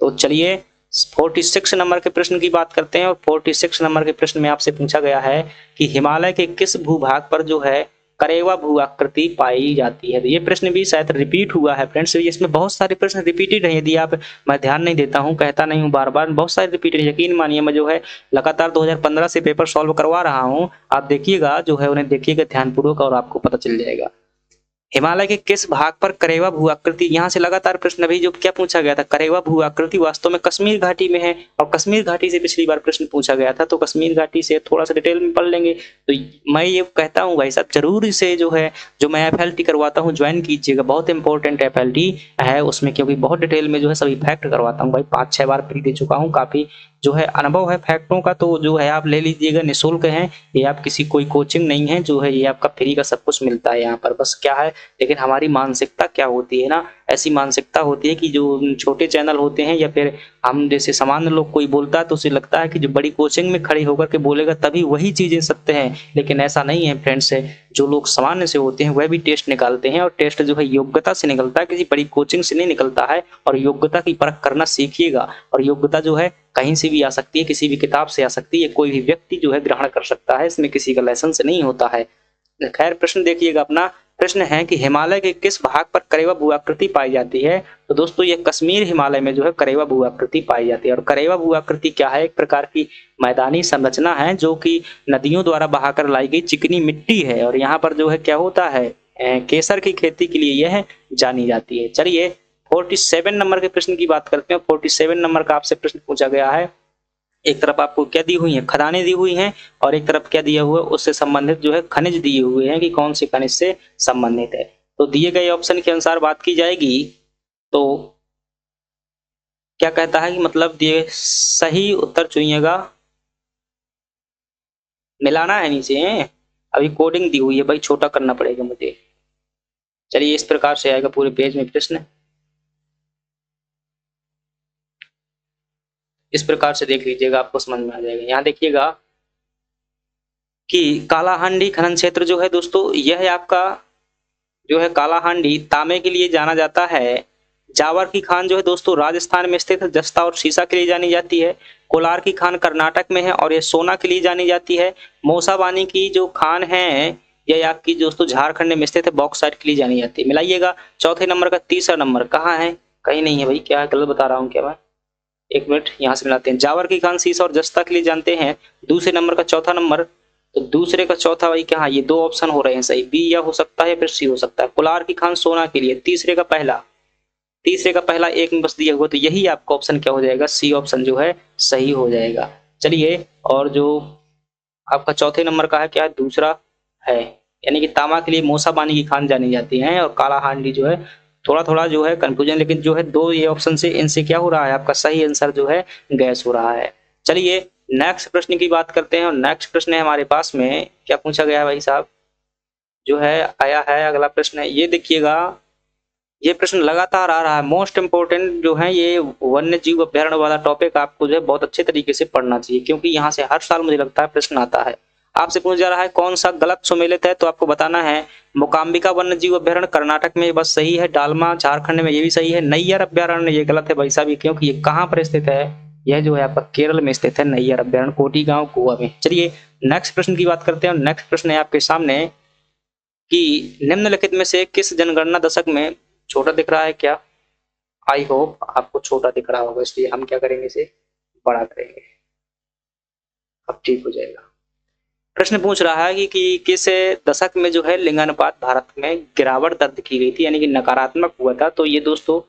तो चलिए 46 नंबर के प्रश्न की बात करते हैं। और 46 नंबर के प्रश्न में आपसे पूछा गया है कि हिमालय के किस भूभाग पर जो है करेवा भू आकृति पाई जाती है। तो ये प्रश्न भी शायद रिपीट हुआ है फ्रेंड्स, इसमें बहुत सारे प्रश्न रिपीटेड हैं। यदि आप, मैं ध्यान नहीं देता हूँ, कहता नहीं हूँ बार बार, बहुत सारे रिपीटेड, यकीन मानिए मैं जो है लगातार 2015 से पेपर सॉल्व करवा रहा हूँ। आप देखिएगा जो है, उन्हें देखिएगा ध्यानपूर्वक और आपको पता चल जाएगा। हिमालय के किस भाग पर करेवा भू आकृति, यहाँ से लगातार प्रश्न अभी जो क्या पूछा गया था, करेवा भू आकृति वास्तव में कश्मीर घाटी में है, और कश्मीर घाटी से पिछली बार प्रश्न पूछा गया था, तो कश्मीर घाटी से थोड़ा सा डिटेल में पढ़ लेंगे। तो मैं ये कहता हूँ भाई साहब, जरूर इसे जो है, जो मैं FLT करवाता हूँ ज्वाइन कीजिएगा, बहुत इंपॉर्टेंट FLT है उसमें, क्योंकि बहुत डिटेल में जो है सभी फैक्ट करवाता हूँ भाई, 5-6 बार फ्री दे चुका हूँ, काफी जो है अनुभव है फैक्टों का, तो जो है आप ले लीजिएगा, निःशुल्क है ये, आप किसी कोई कोचिंग नहीं है, जो है ये आपका फ्री का सब कुछ मिलता है यहाँ पर। बस क्या है, लेकिन हमारी मानसिकता क्या होती है ना, ऐसी मानसिकता होती है कि जो छोटे चैनल होते हैं या फिर हम जैसे सामान्य लोग, कोई बोलता है तो उसे लगता है कि जो बड़ी कोचिंग में खड़ी होकर के बोलेगा तभी वही चीजें सत्य हैं, लेकिन ऐसा नहीं है फ्रेंड्स। जो लोग सामान्य से होते हैं वह भी टेस्ट निकालते हैं, और टेस्ट जो है योग्यता से निकलता है, किसी बड़ी कोचिंग से नहीं निकलता है। और योग्यता की परख करना सीखिएगा, और योग्यता जो है कहीं से भी आ सकती है, किसी भी किताब से आ सकती है, कोई भी व्यक्ति जो है ग्रहण कर सकता है, इसमें किसी का लाइसेंस नहीं होता है। खैर प्रश्न देखिएगा अपना, प्रश्न है कि हिमालय के किस भाग पर करेवा भू आकृति पाई जाती है। तो दोस्तों ये कश्मीर हिमालय में जो है करेवा भू आकृति पाई जाती है। और करेवा भू आकृति क्या है, एक प्रकार की मैदानी संरचना है जो कि नदियों द्वारा बहाकर लाई गई चिकनी मिट्टी है, और यहाँ पर जो है क्या होता है, केसर की खेती के लिए यह जानी जाती है। चलिए 47 नंबर के प्रश्न की बात करते हैं। 47 नंबर का आपसे प्रश्न पूछा गया है, एक तरफ आपको क्या दी हुई है, खदानें दी हुई हैं, और एक तरफ क्या दिया हुआ है, उससे संबंधित जो है खनिज दिए हुए हैं कि कौन से खनिज से संबंधित है। तो दिए गए ऑप्शन के अनुसार बात की जाएगी तो क्या कहता है कि मतलब दिए, सही उत्तर चुनिएगा, मिलाना है नीचे, अभी कोडिंग दी हुई है भाई, छोटा करना पड़ेगा मुझे। चलिए इस प्रकार से आएगा पूरे पेज में प्रश्न, इस प्रकार से देख लीजिएगा, आपको समझ में आ जाएगा। यहाँ देखिएगा कि कालाहांडी खनन क्षेत्र जो है दोस्तों, यह है आपका जो है कालाहांडी तांबे के लिए जाना जाता है। जावर की खान जो है दोस्तों राजस्थान में स्थित है, जस्ता और शीशा के लिए जानी जाती है। कोलार की खान कर्नाटक में है और ये सोना के लिए जानी जाती है। मौसाबानी की जो खान है यह आपकी दोस्तों झारखंड में स्थित है, बॉक्साइट के लिए जानी जाती है। मिलाइएगा। चौथे नंबर का तीसरा नंबर कहाँ है, कहीं नहीं है भाई, क्या गलत बता रहा हूँ क्या मैं, एक मिनट यहाँ से मिलाते हैं। जावर की खान शीशा और जस्ता के लिए जानते हैं, दूसरे नंबर का चौथा नंबर, तो दूसरे का चौथा भाई क्या, ये दो ऑप्शन हो रहे हैं सही, बी या हो सकता है फिर सी हो सकता है। कोलार की खान सोना के लिए, तीसरे का पहला एक में बस दिया हुआ, तो यही आपका ऑप्शन क्या हो जाएगा, सी ऑप्शन जो है सही हो जाएगा। चलिए, और जो आपका चौथे नंबर का है क्या है, दूसरा है, यानी कि तांबा के लिए मौसाबानी की खान जानी जाती है, और कालाहांडी जो है थोड़ा थोड़ा जो है कंफ्यूजन, लेकिन जो है दो ये ऑप्शन से इनसे क्या हो रहा है, आपका सही आंसर जो है गैस हो रहा है। चलिए नेक्स्ट प्रश्न की बात करते हैं, और नेक्स्ट प्रश्न है हमारे पास में, क्या पूछा गया है भाई साहब, जो है आया है अगला प्रश्न है, ये देखिएगा, ये प्रश्न लगातार आ रहा है, मोस्ट इंपोर्टेंट जो है ये वन्य जीव अभ्यारण्य वाला टॉपिक आपको जो है बहुत अच्छे तरीके से पढ़ना चाहिए, क्योंकि यहाँ से हर साल मुझे लगता है प्रश्न आता है। आपसे पूछा जा रहा है कौन सा गलत सुमेलित है, तो आपको बताना है मोकाम्बिका वन्य जीव अभ्यारण्य कर्नाटक में बस सही है, डालमा झारखंड में ये भी सही है, नैयर अभ्यारण्य ये गलत है भाई साहब, क्योंकि ये कहाँ पर स्थित है, यह जो है आपका केरल में स्थित है, नैयर अभ्यारण्य कोटी गांव गोवा में। चलिए नेक्स्ट प्रश्न की बात करते हैं, और नेक्स्ट प्रश्न है आपके सामने कि निम्नलिखित में से किस जनगणना दशक में, छोटा दिख रहा है क्या, आई होप आपको छोटा दिख रहा होगा, इसलिए हम क्या करेंगे, इसे बड़ा करेंगे, अब ठीक हो जाएगा। प्रश्न पूछ रहा है कि किस दशक में जो है लिंगानुपात भारत में गिरावट दर्ज की गई थी, यानी कि नकारात्मक हुआ था। तो ये दोस्तों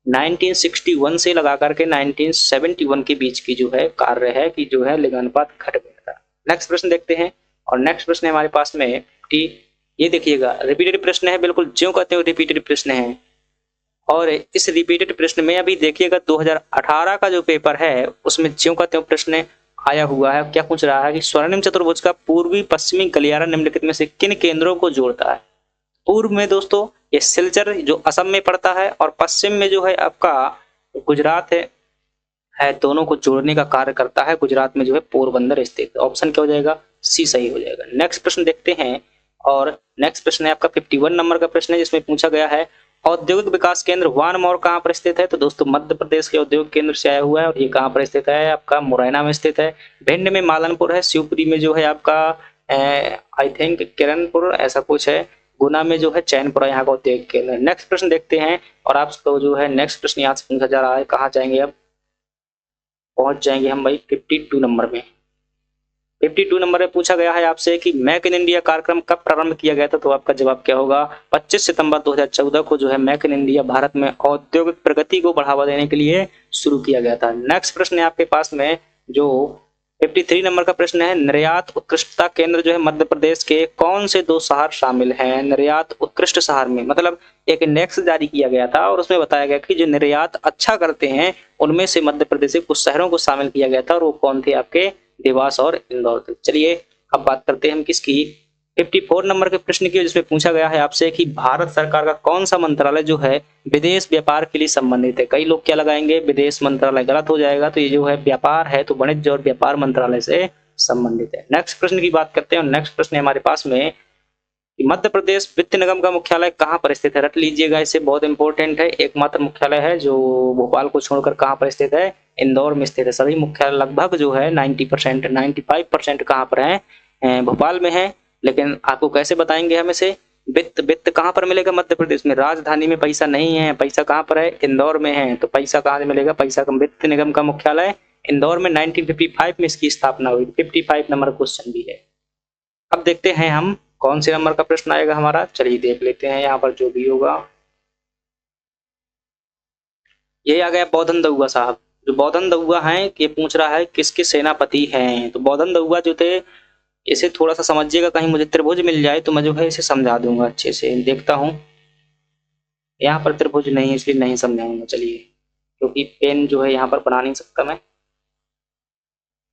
1961 से लगा करके 1971 के बीच की जो है कार्य है कि जो है लिंगानुपात घट गया था। नेक्स्ट प्रश्न देखते हैं, और नेक्स्ट प्रश्न है हमारे पास में कि ये देखिएगा रिपीटेड प्रश्न है, बिल्कुल ज्यों कहते हो रिपीटेड प्रश्न है, और इस रिपीटेड प्रश्न में अभी देखिएगा 2018 का जो पेपर है उसमें ज्यों कहते हो प्रश्न आया हुआ है। क्या पूछ रहा है कि स्वर्णिम चतुर्भुज का पूर्वी पश्चिमी गलियारा निम्नलिखित में से किन केंद्रों को जोड़ता है। पूर्व में दोस्तों ये सिलचर जो असम में पड़ता है, और पश्चिम में जो है आपका गुजरात है, दोनों को जोड़ने का कार्य करता है, गुजरात में जो है पोरबंदर स्थित। ऑप्शन क्या हो जाएगा, सी सही हो जाएगा। नेक्स्ट प्रश्न देखते हैं, और नेक्स्ट प्रश्न है आपका 51 नंबर का प्रश्न है, जिसमें पूछा गया है औद्योगिक विकास केंद्र वानमोर कहाँ पर स्थित है। तो दोस्तों मध्य प्रदेश के औद्योगिक केंद्र से आया हुआ है, और ये कहाँ पर स्थित है, आपका मुरैना में स्थित है। भिंड में मालनपुर है, शिवपुरी में जो है आपका आई थिंक किरणपुर ऐसा कुछ है, गुना में जो है चैनपुरा यहाँ का औद्योगिक केंद्र। नेक्स्ट प्रश्न देखते हैं और आपको जो है नेक्स्ट प्रश्न यहाँ से पूछा जा रहा है, कहाँ जाएंगे अब, पहुंच जाएंगे हम भाई 52 नंबर में। 52 नंबर में पूछा गया है आपसे कि मेक इन इंडिया कार्यक्रम कब प्रारंभ किया गया था, तो आपका जवाब क्या होगा, 25 सितंबर 2014 को जो है मेक इन इंडिया भारत में औद्योगिक प्रगति को बढ़ावा देने के लिए शुरू किया गया था। नेक्स्ट प्रश्न है आपके पास में जो 53 नंबर का प्रश्न है, निर्यात उत्कृष्टता केंद्र जो है मध्य प्रदेश के कौन से 2 शहर शामिल हैं। निर्यात उत्कृष्ट शहर में मतलब एक इंडेक्स जारी किया गया था और उसमें बताया गया कि जो निर्यात अच्छा करते हैं उनमें से मध्य प्रदेश के कुछ शहरों को शामिल किया गया था और वो कौन थे, आपके देवास और इंदौर थे। चलिए अब बात करते हैं हम किसकी, 54 नंबर के प्रश्न की, जिसमें पूछा गया है आपसे कि भारत सरकार का कौन सा मंत्रालय जो है विदेश व्यापार के लिए संबंधित है। कई लोग क्या लगाएंगे, विदेश मंत्रालय, गलत हो जाएगा। तो ये जो है व्यापार है तो वाणिज्य और व्यापार मंत्रालय से संबंधित है। नेक्स्ट प्रश्न की बात करते हैं और नेक्स्ट प्रश्न है हमारे पास में कि मध्य प्रदेश वित्त निगम का मुख्यालय कहाँ पर स्थित है। रट लीजिएगा, इसे बहुत इंपॉर्टेंट है। एकमात्र मुख्यालय है जो भोपाल को छोड़कर कहाँ पर स्थित है, इंदौर में स्थित है। सभी मुख्यालय लगभग जो है 90% 95% कहाँ पर है, भोपाल में है। लेकिन आपको कैसे बताएंगे हम इसे, वित्त कहाँ पर मिलेगा, मध्य प्रदेश में। राजधानी में पैसा नहीं है, पैसा कहाँ पर है, इंदौर में है। तो पैसा कहाँ से मिलेगा, पैसा का वित्त निगम का मुख्यालय इंदौर में 1955 में इसकी स्थापना हुई। 55 नंबर क्वेश्चन भी है। अब देखते हैं हम कौन से नंबर का प्रश्न आएगा हमारा, चलिए देख लेते हैं यहाँ पर जो भी होगा। ये आ गया बौद्धन दउआ साहब। जो बौद्धन दउआ हैं ये पूछ रहा है किसके सेनापति हैं। तो बौद्धन दउआ जो थे, इसे थोड़ा सा समझिएगा, कहीं मुझे त्रिभुज मिल जाए तो मैं जो है इसे समझा दूंगा अच्छे से। देखता हूँ यहाँ पर त्रिभुज नहीं है इसलिए नहीं समझाऊंगा, चलिए, क्योंकि पेन जो है यहाँ पर बना नहीं सकता मैं।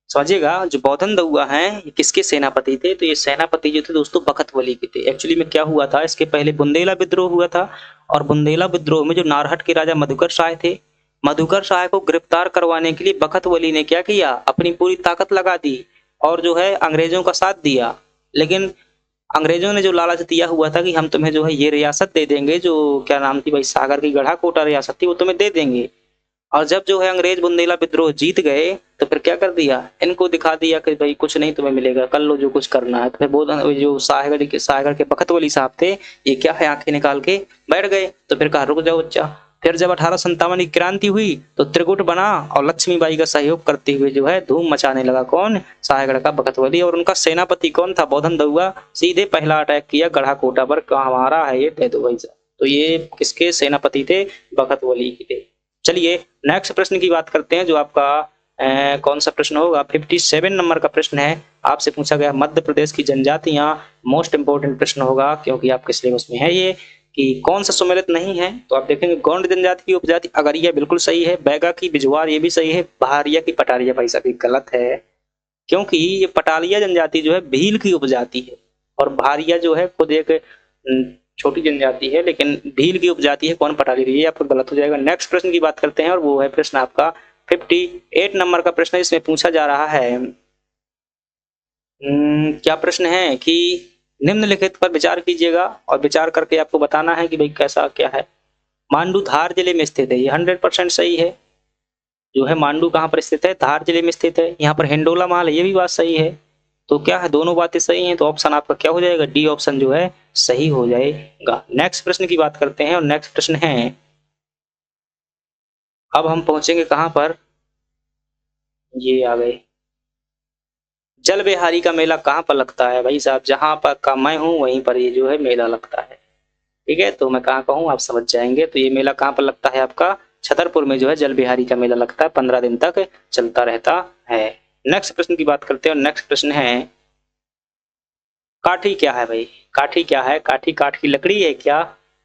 समझिएगा, जो बौद्धन दउआ हैं ये किसके सेनापति थे, तो ये सेनापति जो थे दोस्तों बखतवली के थे। एक्चुअली में क्या हुआ था, इसके पहले बुंदेला विद्रोह हुआ था और बुंदेला विद्रोह में जो नारहट के राजा मधुकर शाह थे, मधुकर शाह को गिरफ्तार करवाने के लिए बखतवली ने क्या किया, अपनी पूरी ताकत लगा दी और जो है अंग्रेजों का साथ दिया। लेकिन अंग्रेजों ने जो लालच दिया हुआ था कि हम तुम्हें जो है ये रियासत दे देंगे, जो क्या नाम थी भाई, सागर की गढ़ा कोटा रियासत थी, वो तुम्हें दे देंगे। और जब जो है अंग्रेज बुंदेला विद्रोह जीत गए तो फिर क्या कर दिया, इनको दिखा दिया कि भाई कुछ नहीं तुम्हें मिलेगा, कर लो जो कुछ करना है। तो फिर जो साहेगढ़ के बखतवली साहब थे, ये क्या है, आंखें निकाल के बैठ गए। तो फिर कहा रुक जाओ बच्चा। फिर जब 1857 की क्रांति हुई तो त्रिगुट बना और लक्ष्मीबाई का सहयोग करते हुए जो है धूम मचाने लगा। कौन, साहेगढ़ का बखतवली। और उनका सेनापति कौन था, बौद्धन दउआ। सीधे पहला अटैक किया गढ़ा कोटा पर, हमारा है ये दे दो भाई साहब। तो ये किसके सेनापति थे, बखतवली के थे। चलिए नेक्स्ट प्रश्न की बात करते हैं, जो आपका कौन सा प्रश्न होगा, 57 नंबर का प्रश्न है। आपसे पूछा गया मध्य प्रदेश की जनजातियां, मोस्ट इंपोर्टेंट प्रश्न होगा क्योंकि आपके सिलेबस में है ये, कि कौन सा सुमेलित नहीं है। तो आप देखेंगे गोंड जनजाति की उपजाति अगरिया बिल्कुल सही है, बैगा की बिजवार ये भी सही है, बहारिया की पटारिया भाई साहब गलत है, क्योंकि ये पटालिया जनजाति जो है भील की उपजाति है और बहारिया जो है खुद एक छोटी जनजाति है, लेकिन भील की उपजाति है, कौन, पटाली। ये आपका गलत हो जाएगा। नेक्स्ट प्रश्न की बात करते हैं और वो है प्रश्न आपका 58 नंबर का प्रश्न है। इसमें पूछा जा रहा है क्या प्रश्न है कि निम्नलिखित पर विचार कीजिएगा और विचार करके आपको बताना है कि भाई कैसा क्या है। मांडू धार जिले में स्थित है, ये 100% सही है। जो है मांडू कहाँ पर स्थित है, धार जिले में स्थित है। यहाँ पर हिंडोला महल है, ये भी बात सही है। तो क्या है, दोनों बातें सही हैं, तो ऑप्शन आपका क्या हो जाएगा, डी ऑप्शन जो है सही हो जाएगा। नेक्स्ट प्रश्न की बात करते हैं और नेक्स्ट प्रश्न है, अब हम पहुंचेंगे कहां पर, ये आ गए, जल बिहारी का मेला कहां पर लगता है भाई साहब, जहां पर का मैं हूं वहीं पर ये जो है मेला लगता है। ठीक है, तो मैं कहाँ का हूं आप समझ जाएंगे। तो ये मेला कहां पर लगता है, आपका छतरपुर में जो है जल बिहारी का मेला लगता है, 15 दिन तक चलता रहता है। नेक्स्ट प्रश्न की बात करते हैं और नेक्स्ट प्रश्न है, काठी क्या है भाई, काठी क्या है, काठी काठ की लकड़ी है क्या,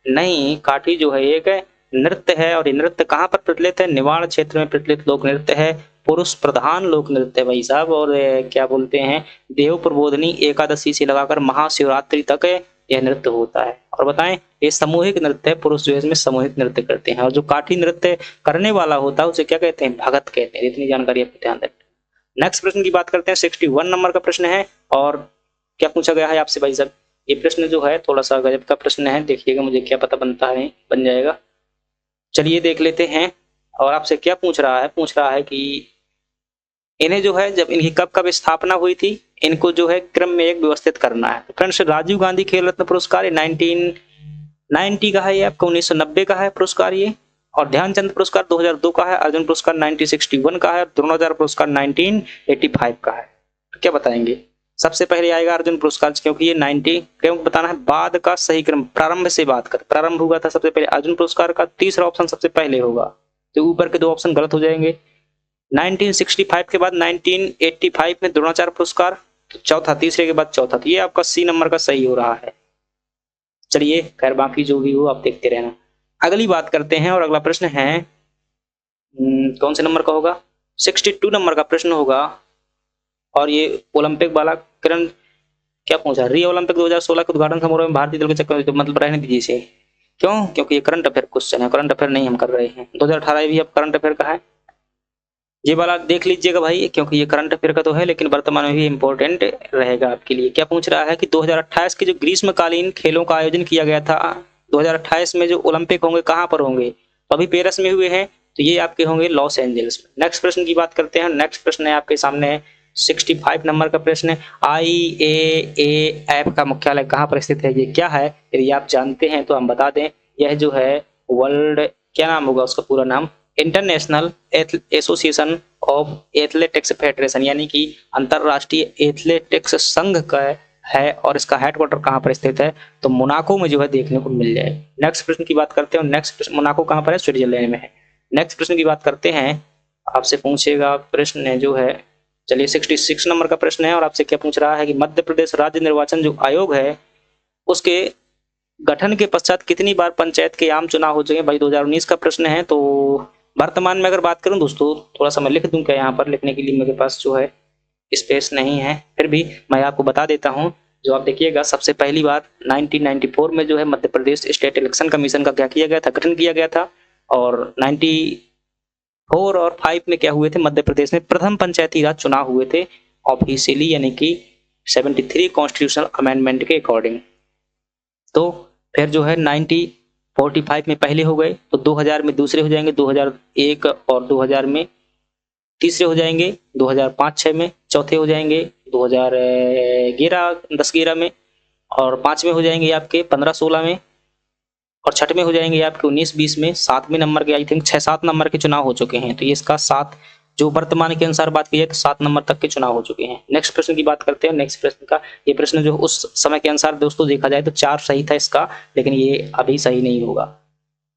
नहीं, काठी जो है एक नृत्य है और ये नृत्य कहाँ पर प्रचलित है, निवाड़ क्षेत्र में प्रचलित लोक नृत्य है, पुरुष प्रधान लोक नृत्य है भाई साहब। और क्या बोलते हैं, देव प्रबोधनी एकादशी से लगाकर महाशिवरात्रि तक यह नृत्य होता है। और बताएं, ये सामूहिक नृत्य है, पुरुष जो है इसमें सामूहिक नृत्य करते हैं। और जो काठी नृत्य करने वाला होता है उसे क्या कहते हैं, भगत कहते हैं। इतनी जानकारी आपको ध्यान रखें। नेक्स्ट प्रश्न की बात करते हैं, 61 नंबर का प्रश्न है और क्या पूछा गया है आपसे भाई साहब, ये प्रश्न जो है थोड़ा सा गजब का प्रश्न है, देखिएगा, मुझे क्या पता बनता है बन जाएगा। चलिए देख लेते हैं। और आपसे क्या पूछ रहा है कि इन्हें जो है जब इनकी कब कब स्थापना हुई थी, इनको जो है क्रम में एक व्यवस्थित करना है। फ्रेंड्स, राजीव गांधी खेल रत्न पुरस्कार 1990 का है, ये आपका 1990 का है पुरस्कार ये। और ध्यानचंद पुरस्कार 2002 का है, अर्जुन पुरस्कार 1961 का है, द्रोणाचार्य पुरस्कार 1985 का है। तो क्या बताएंगे? सबसे पहले आएगा अर्जुन पुरस्कार, क्योंकि ये 90 क्यों बताना है, बाद का सही क्रम, प्रारंभ से बात कर, प्रारंभ हुआ था सबसे पहले अर्जुन पुरस्कार का, तीसरा ऑप्शन सबसे पहले होगा, तो ऊपर के दो ऑप्शन गलत हो जाएंगे। 1965 के बाद 1985 में द्रोणाचार्य पुरस्कार, तो चौथा, तीसरे के बाद चौथा, तो ये आपका सी नंबर का सही हो रहा है। चलिए खैर, बाकी जो भी हो आप देखते रहना। अगली बात करते हैं और अगला प्रश्न है कौन से नंबर का होगा, 62 नंबर का प्रश्न होगा। और ये ओलंपिक वाला किरण क्या पूछा, रियो ओलंपिक 2016 के उद्घाटन समारोह में भारतीय दल के चक्कर, तो मतलब रहने दीजिए इसे, क्यों? क्योंकि ये करंट अफेयर क्वेश्चन है, करंट अफेयर नहीं हम कर रहे हैं। 2018 भी अब करंट अफेयर का है, ये वाला देख लीजिएगा भाई, क्योंकि ये करंट अफेयर का तो है लेकिन वर्तमान में भी इंपॉर्टेंट रहेगा आपके लिए। क्या पूछ रहा है कि 2028 के जो ग्रीष्मकालीन खेलों का आयोजन किया गया था, 2028 में जो ओलंपिक होंगे कहाँ पर होंगे, तो अभी पेरिस में हुए हैं, तो ये आपके होंगे लॉस एंजल्स में। नेक्स्ट प्रश्न की बात करते हैं। नेक्स्ट प्रश्न है आपके सामने 65 नंबर का प्रश्न है, IAAF का मुख्यालय कहाँ पर स्थित है, ये क्या है? यदि आप जानते हैं तो हम बता दें, यह जो है वर्ल्ड, क्या नाम होगा उसका पूरा नाम, international association of athletics federation, यानी कि अंतरराष्ट्रीय एथलेटिक्स संघ का है। और इसका हेडक्वार्टर कहाँ पर स्थित है, तो मोनाको में जो है देखने को मिल जाए। नेक्स्ट प्रश्न की बात करते हैं। नेक्स्ट प्रश्न, मोनाको कहाँ पर है, स्विट्जरलैंड में है। नेक्स्ट प्रश्न की बात करते हैं, आपसे पूछेगा प्रश्न जो है, चलिए 66 नंबर का प्रश्न है और आपसे क्या पूछ रहा है कि मध्य प्रदेश राज्य निर्वाचन जो आयोग है, उसके गठन के पश्चात कितनी बार पंचायत के आम चुनाव हो चुके हैं? भाई 2019 का प्रश्न है। तो वर्तमान में अगर बात करूं दोस्तों, थोड़ा सा मैं लिख दूं क्या, यहाँ पर लिखने के लिए मेरे पास जो है स्पेस नहीं है, फिर भी मैं आपको बता देता हूं। जो आप देखिएगा, सबसे पहली बार 1994 में जो है Madhya Pradesh state election commission का क्या किया गया था, गठन किया गया था। और 94 और 5 में क्या हुए थे, मध्य प्रदेश में प्रथम पंचायती राज चुनाव हुए थे ऑफिशियली, यानी कि 73 कॉन्स्टिट्यूशनल अमेंडमेंट के अकॉर्डिंग। तो फिर जो है 1945 में पहले हो गए, तो 2000 में दूसरे हो जाएंगे, 2001 और 2000 में तीसरे हो जाएंगे, 2005-6 में चौथे हो जाएंगे, 2011 10-11 में, और 5 में हो जाएंगे आपके 15-16 में, और छठे में हो जाएंगे आपके 19-20 में, 7वें नंबर के आई थिंक 6-7 नंबर के चुनाव हो चुके हैं। तो ये इसका 7, जो वर्तमान के अनुसार बात की जाए तो 7 नंबर तक के चुनाव हो चुके हैं। नेक्स्ट प्रश्न की बात करते हैं। नेक्स्ट प्रश्न का, ये प्रश्न जो उस समय के अनुसार दोस्तों देखा जाए तो 4 सही था इसका, लेकिन ये अभी सही नहीं होगा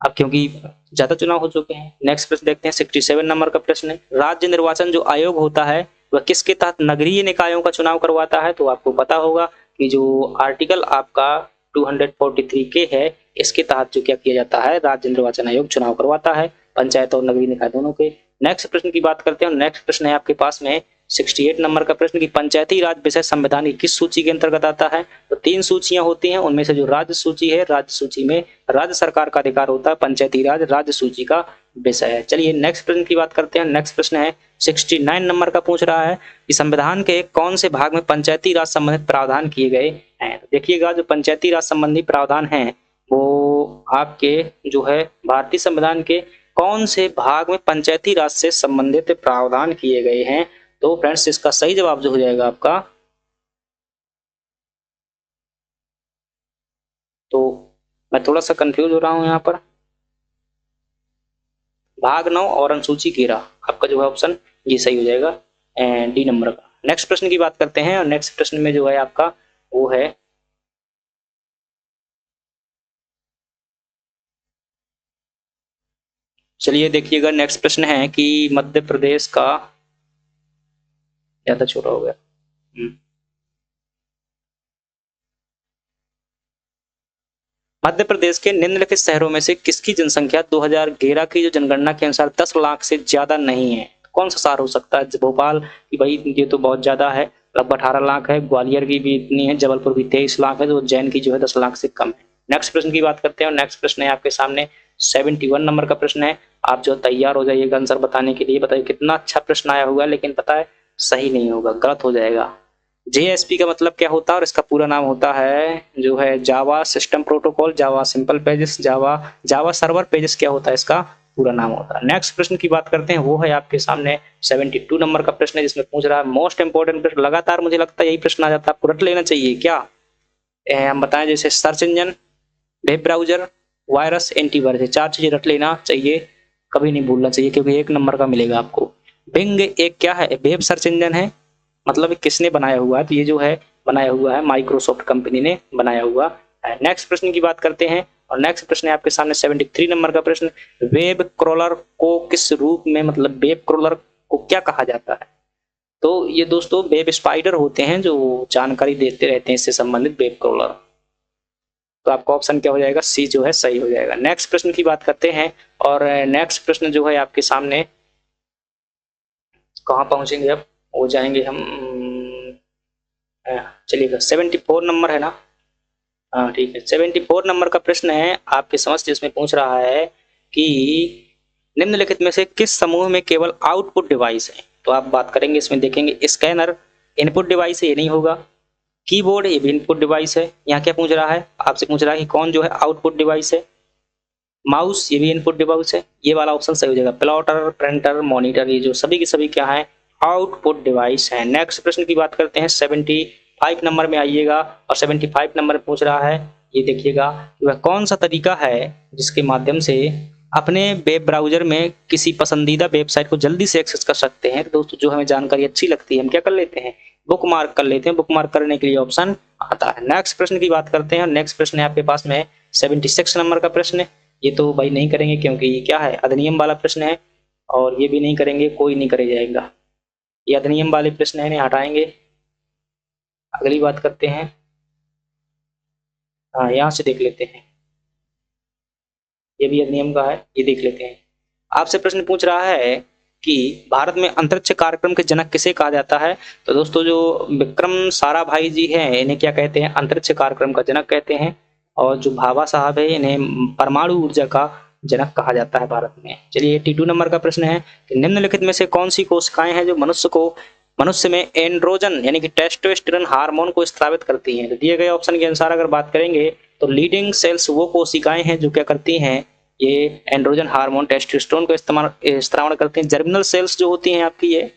अब, क्योंकि ज्यादा चुनाव हो चुके हैं। नेक्स्ट प्रश्न देखते हैं, 67 नंबर का प्रश्न है, राज्य निर्वाचन जो आयोग होता है वह किसके तहत नगरीय निकायों का चुनाव करवाता है? तो आपको पता होगा कि जो आर्टिकल आपका 243 के है, इसके तहत जो क्या किया जाता है, राज्य निर्वाचन आयोग चुनाव करवाता है पंचायत और नगरीय निकाय दोनों के। नेक्स्ट प्रश्न की बात करते हैं। नेक्स्ट प्रश्न है आपके पास में 68 नंबर का प्रश्न की पंचायती राज विषय संविधान की किस सूची के अंतर्गत आता है? तो 3 सूचियां होती हैं, उनमें से जो राज्य सूची है, राज्य सूची में राज्य सरकार का अधिकार होता है, पंचायती राज राज्य सूची का विषय है। चलिए नेक्स्ट प्रश्न की बात करते हैं। नेक्स्ट प्रश्न है 69 नंबर का, पूछ रहा है कि संविधान के कौन से भाग में पंचायती राज संबंधित प्रावधान किए गए हैं? तो देखिएगा, जो पंचायती राज संबंधी प्रावधान है वो आपके जो है भारतीय संविधान के कौन से भाग में पंचायती राज से संबंधित प्रावधान किए गए हैं? तो फ्रेंड्स, इसका सही जवाब जो हो जाएगा आपका, तो मैं थोड़ा सा कंफ्यूज हो रहा हूं यहाँ पर, भाग 9 और अनुसूची 13 आपका जो है ऑप्शन ये सही हो जाएगा, डी नंबर का। नेक्स्ट प्रश्न की बात करते हैं और नेक्स्ट प्रश्न में जो है आपका वो है, चलिए देखिएगा, नेक्स्ट प्रश्न है कि मध्य प्रदेश का, ज्यादा छोटा हो गया, मध्य प्रदेश के निम्नलिखित शहरों में से किसकी जनसंख्या 2011 की जो जनगणना के अनुसार 10 लाख से ज्यादा नहीं है? कौन सा शहर हो सकता है? भोपाल की भाई ये तो बहुत ज्यादा है, लगभग 18 लाख है, ग्वालियर की भी इतनी है, जबलपुर की 23 लाख है, तो उज्जैन की जो है 10 लाख से कम है। नेक्स्ट प्रश्न की बात करते हैं और नेक्स्ट प्रश्न है आपके सामने 71 नंबर का प्रश्न है। आप जो तैयार हो जाइएगा आंसर बताने के लिए। बताइए कितना अच्छा प्रश्न आया होगा, लेकिन पता है सही नहीं होगा, गलत हो जाएगा। JSP का मतलब क्या होता है और इसका पूरा नाम होता है जो है Java system protocol, Java simple pages, Java server pages क्या होता है इसका पूरा नाम होता है। नेक्स्ट प्रश्न की बात करते हैं, वो है आपके सामने 72 नंबर का प्रश्न है, जिसमें पूछ रहा है मोस्ट इंपोर्टेंट प्रश्न। लगातार मुझे लगता है यही प्रश्न आ जाता है, आपको रट लेना चाहिए क्या। हम बताएं जैसे search engine, web browser, virus, antivirus, ये 4 चीजें रट लेना चाहिए, कभी नहीं भूलना चाहिए, क्योंकि 1 नंबर का मिलेगा आपको। बिंग एक क्या है, वेब सर्च इंजन है, मतलब किसने बनाया हुआ है, तो ये जो है बनाया हुआ है माइक्रोसॉफ्ट कंपनी ने बनाया हुआ है। नेक्स्ट प्रश्न की बात करते हैं, और नेक्स्ट प्रश्न है आपके सामने 73 नंबर का प्रश्न, वेब क्रॉलर को किस रूप में, मतलब वेब क्रॉलर को क्या कहा जाता है। तो ये दोस्तों वेब स्पाइडर होते हैं जो जानकारी देते रहते हैं इससे संबंधित, वेब क्रॉलर। तो आपका ऑप्शन क्या हो जाएगा, सी जो है सही हो जाएगा। नेक्स्ट प्रश्न की बात करते हैं, और नेक्स्ट प्रश्न जो है आपके सामने कहाँ पहुंचेंगे, अब हो जाएंगे हम, चलिएगा 74 नंबर है ना, हाँ ठीक है। 74 नंबर का प्रश्न है आपके समझ, जिसमें पूछ रहा है कि निम्नलिखित में से किस समूह में केवल आउटपुट डिवाइस है। तो आप बात करेंगे इसमें, देखेंगे स्कैनर इनपुट डिवाइस है, ये नहीं होगा। कीबोर्ड ये भी इनपुट डिवाइस है। यहाँ क्या पूछ रहा है, आपसे पूछ रहा है कि कौन जो है आउटपुट डिवाइस है। माउस ये भी इनपुट डिवाइस है, ये वाला ऑप्शन सही हो जाएगा। प्लॉटर, प्रिंटर, मॉनिटर, ये जो सभी की सभी क्या है, आउटपुट डिवाइस है। नेक्स्ट प्रश्न की बात करते हैं, 75 नंबर में आइएगा, और 75 नंबर पूछ रहा है, ये देखिएगा कि वह कौन सा तरीका है जिसके माध्यम से अपने वेब ब्राउजर में किसी पसंदीदा वेबसाइट को जल्दी से एक्सेस कर सकते हैं। तो दोस्तों जो हमें जानकारी अच्छी लगती है हम क्या कर लेते हैं, बुक मार्क कर लेते हैं। बुक मार्क करने के लिए ऑप्शन आता है। नेक्स्ट प्रश्न की बात करते हैं, नेक्स्ट प्रश्न है आपके पास में 76 नंबर का प्रश्न है। ये तो भाई नहीं करेंगे, क्योंकि ये क्या है, अधिनियम वाला प्रश्न है, और ये भी नहीं करेंगे, कोई नहीं करे जाएगा, ये अधिनियम वाले प्रश्न है, इन्हें हटाएंगे। अगली बात करते हैं, हाँ यहाँ से देख लेते हैं, ये भी अधिनियम का है, ये देख लेते हैं। आपसे प्रश्न पूछ रहा है कि भारत में अंतरिक्ष कार्यक्रम के जनक किसे कहा जाता है। तो दोस्तों जो विक्रम साराभाई जी हैं, इन्हें क्या कहते हैं, अंतरिक्ष कार्यक्रम का जनक कहते हैं। और जो भाभा साहब है, इन्हें परमाणु ऊर्जा का जनक कहा जाता है भारत में। चलिए 82 नंबर का प्रश्न है कि निम्नलिखित में से कौन सी कोशिकाएं हैं जो मनुष्य में एंड्रोजन यानी कि टेस्टोस्टेरोन हार्मोन को स्रावित करती हैं। तो दिए गए ऑप्शन के अनुसार अगर बात करेंगे तो लीडिंग सेल्स वो कोशिकाएं हैं जो क्या करती हैं, ये एंड्रोजन हार्मोन टेस्टोस्टेरोन को स्त्रावण करते हैं। जर्मिनल सेल्स जो होती हैं आपकी, ये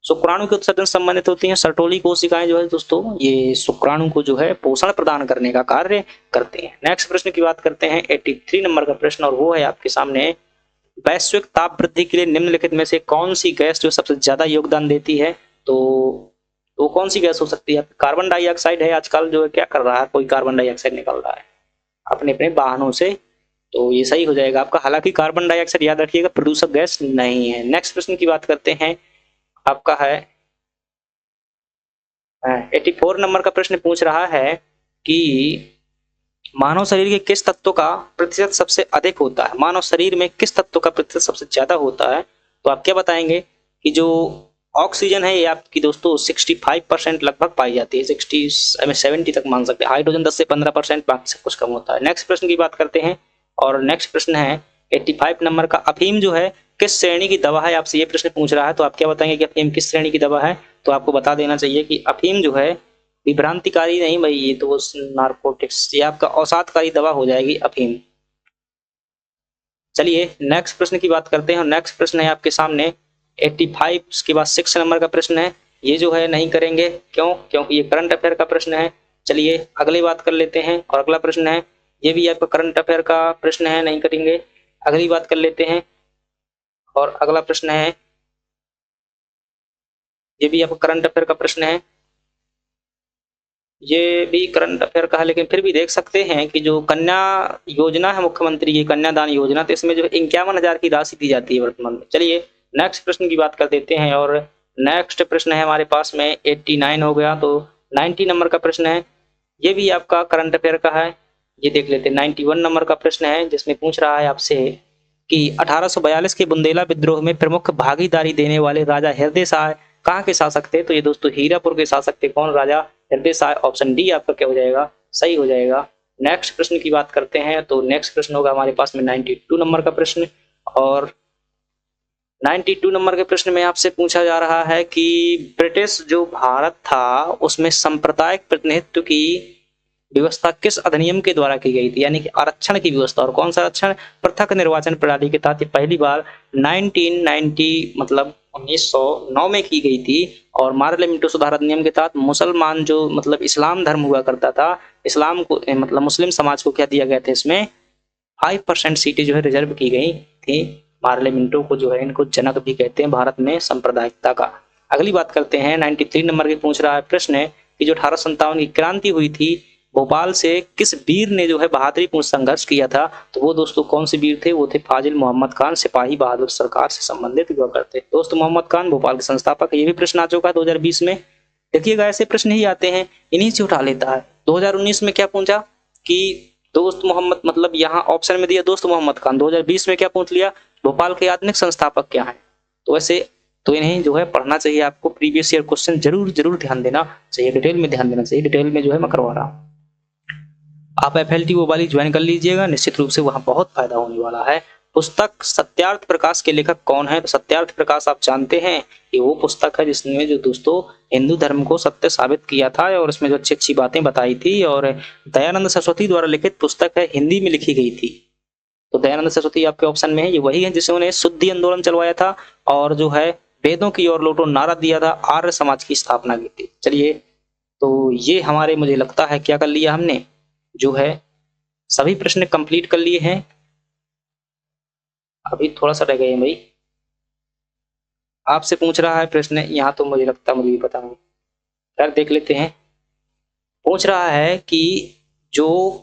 शुक्राणु के उत्सर्जन संबंधित होती हैं। सर्टोली कोशिकाएं जो है दोस्तों, ये शुक्राणु को जो है पोषण प्रदान करने का कार्य करते हैं। नेक्स्ट प्रश्न की बात करते हैं 83 नंबर का प्रश्न, और वो है आपके सामने, वैश्विक ताप वृद्धि के लिए निम्नलिखित में से कौन सी गैस जो सबसे ज्यादा योगदान देती है। तो वो कौन सी गैस हो सकती है, कार्बन डाइऑक्साइड है। आजकल जो है क्या कर रहा है, कोई कार्बन डाइऑक्साइड निकल रहा है अपने अपने वाहनों से, तो ये सही हो जाएगा आपका। हालांकि कार्बन डाइऑक्साइड याद रखिएगा प्रदूषक गैस नहीं है। नेक्स्ट प्रश्न की बात करते हैं, आपका है 84 नंबर का प्रश्न पूछ रहा है कि मानव शरीर के किस तत्व का प्रतिशत सबसे अधिक होता है। मानव शरीर में किस तत्व का प्रतिशत सबसे ज्यादा होता है। तो आप क्या बताएंगे कि जो ऑक्सीजन है ये आपकी दोस्तों 65% लगभग पाई जाती है, 70 तक मान सकते हैं। हाइड्रोजन 10 से 15%, बाकी सब कुछ कम होता है। नेक्स्ट प्रश्न की बात करते हैं, और नेक्स्ट प्रश्न है 85 नंबर का, अफीम जो है किस श्रेणी की दवा है, आपसे ये प्रश्न पूछ रहा है। तो आप क्या बताएंगे कि अफीम किस श्रेणी की दवा है। तो आपको बता देना चाहिए कि अफीम जो है विभ्रांतिकारी नहीं भाई, ये तो नारकोटिक्स, ये आपका औषधकारी दवा हो जाएगी अफीम। चलिए नेक्स्ट प्रश्न की बात करते हैं, और नेक्स्ट प्रश्न है आपके सामने 85 के बाद 6 नंबर का प्रश्न है। ये जो है नहीं करेंगे, क्यों, क्योंकि ये करंट अफेयर का प्रश्न है। चलिए अगली बात कर लेते हैं, और अगला प्रश्न है, ये भी आपका करंट अफेयर का प्रश्न है, नहीं करेंगे। अगली बात कर लेते हैं, और अगला प्रश्न है, ये भी आपका करंट अफेयर का प्रश्न है, ये भी करंट अफेयर का है, लेकिन फिर भी देख सकते हैं कि जो कन्या योजना है मुख्यमंत्री की कन्यादान योजना, तो इसमें जो 51,000 की राशि दी जाती है वर्तमान में। चलिए नेक्स्ट प्रश्न की बात कर देते हैं, और नेक्स्ट प्रश्न है हमारे पास में 89 हो गया, तो 90 नंबर का प्रश्न है, ये भी आपका करंट अफेयर का है। ये देख लेते हैं 91 नंबर का प्रश्न है, जिसमें पूछ रहा है आपसे कि 1842 के बुंदेला विद्रोह में प्रमुख भागीदारी देने वाले राजा हृदय शाह कहाँ के शासक थे। तो ये दोस्तों हीरापुर के शासक थे। कौन, राजा हृदय शाह। ऑप्शन डी आपका क्या हो जाएगा, सही हो जाएगा। नेक्स्ट प्रश्न की बात करते हैं, तो नेक्स्ट प्रश्न होगा हमारे पास में 92 नंबर का प्रश्न, और 92 नंबर के प्रश्न में आपसे पूछा जा रहा है कि ब्रिटिश जो भारत था उसमें सांप्रदायिक प्रतिनिधित्व की व्यवस्था किस अधिनियम के द्वारा की गई थी, यानी कि आरक्षण की व्यवस्था। और कौन सा आरक्षण? पृथक निर्वाचन प्रणाली के तहत पहली बार 1990 मतलब 1909 में की गई थी। और मार्ले मिंटो सुधार अधिनियम के तहत मुसलमान जो मतलब इस्लाम धर्म हुआ करता था, इस्लाम को मतलब मुस्लिम समाज को क्या दिया गया था, इसमें 5% सीटें जो है रिजर्व की गई थी। मार्ले मिंटो को जो है इनको जनक भी कहते हैं भारत में सांप्रदायिकता का। अगली बात करते हैं 93 नंबर की पूछ रहा है प्रश्न है कि जो 1857 की क्रांति हुई थी भोपाल से किस वीर ने जो है बहादुरीपूर्ण संघर्ष किया था? तो वो दोस्तों कौन से वीर थे? वो थे फाजिल मोहम्मद खान, सिपाही बहादुर सरकार से संबंधित हुआ करते। दोस्त मोहम्मद खान भोपाल के संस्थापक है। ये भी प्रश्न आ चुका है 2020 में। देखिएगा ऐसे प्रश्न ही आते हैं, इन्हीं से उठा लेता है। 2019 में क्या पूछा कि दोस्त मोहम्मद मतलब यहाँ ऑप्शन में दिया दोस्त मोहम्मद खान। 2020 में क्या पूछ लिया? भोपाल के आधुनिक संस्थापक क्या है? तो ऐसे तो इन्हें जो है पढ़ना चाहिए आपको। प्रीवियस ईयर क्वेश्चन जरूर ध्यान देना चाहिए, डिटेल में ध्यान देना चाहिए। डिटेल में जो है मैं करवा रहा हूँ। आप FLT वो वाली ज्वाइन कर लीजिएगा, निश्चित रूप से वहां बहुत फायदा होने वाला है। पुस्तक सत्यार्थ प्रकाश के लेखक कौन है? तो सत्यार्थ प्रकाश आप जानते हैं कि वो पुस्तक है जिसने जो दोस्तों हिंदू धर्म को सत्य साबित किया था और उसमें जो अच्छी अच्छी बातें बताई थी। और दयानंद सरस्वती द्वारा लिखित पुस्तक है, हिंदी में लिखी गई थी। तो दयानंद सरस्वती आपके ऑप्शन में है। ये वही है जिन्होंने शुद्धि आंदोलन चलवाया था और जो है वेदों की ओर लौटो नारा दिया था, आर्य समाज की स्थापना की थी। चलिए, तो ये हमारे मुझे लगता है क्या कर लिया हमने, जो है सभी प्रश्न कंप्लीट कर लिए हैं। अभी थोड़ा सा रह गए हैं भाई। आपसे पूछ रहा है प्रश्न, यहाँ तो मुझे लगता है मुझे भी पता नहीं, यार देख लेते हैं। पूछ रहा है कि जो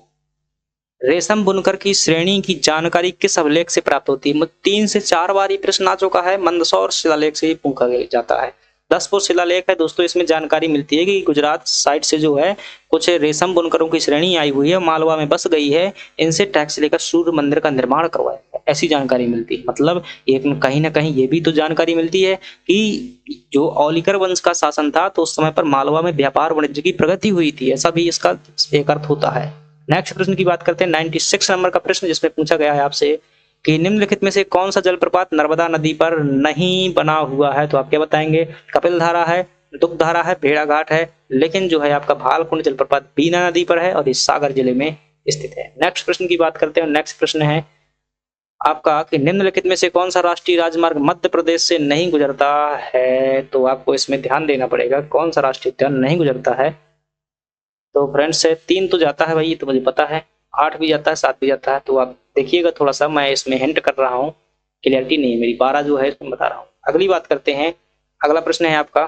रेशम बुनकर की श्रेणी की जानकारी किस अभिलेख से प्राप्त होती है? 3 से 4 बार ये प्रश्न आ चुका है। मंदसौर शिलालेख से ही पूछा जाता है। 10 फुट शिलालेख है दोस्तों। इसमें जानकारी मिलती है कि गुजरात साइड से जो है कुछ रेशम बुनकरों की श्रेणी आई हुई है, मालवा में बस गई है, इनसे टैक्स लेकर सूर्य मंदिर का निर्माण करवाया है, ऐसी जानकारी मिलती है। मतलब एक कहीं ना कहीं ये भी तो जानकारी मिलती है कि जो औलिकर वंश का शासन था तो उस समय पर मालवा में व्यापार वाणिज्य की प्रगति हुई थी, ऐसा भी इसका एक अर्थ होता है। नेक्स्ट प्रश्न की बात करते हैं 96 नंबर का प्रश्न, जिसमें पूछा गया है आपसे कि निम्नलिखित में से कौन सा जलप्रपात नर्मदा नदी पर नहीं बना हुआ है? तो आप क्या बताएंगे? कपिल धारा है, दुग्ध धारा है, भेड़ा घाट है, लेकिन जो है आपका भालकुंड जलप्रपात बीना नदी पर है और इस सागर जिले में स्थित है। नेक्स्ट प्रश्न की बात करते हैं। नेक्स्ट प्रश्न है आपका कि निम्नलिखित में से कौन सा राष्ट्रीय राजमार्ग मध्य प्रदेश से नहीं गुजरता है? तो आपको इसमें ध्यान देना पड़ेगा कौन सा राष्ट्रीय उद्यान नहीं गुजरता है। तो फ्रेंड्स 3 तो जाता है भाई, ये तो मुझे पता है, 8 भी जाता है, 7 भी जाता है। तो आप देखिएगा थोड़ा सा, मैं इसमें हिंट कर रहा हूँ, क्लियरिटी नहीं है मेरी, 12 जो है इसमें बता रहा हूँ। अगली बात करते हैं। अगला प्रश्न है आपका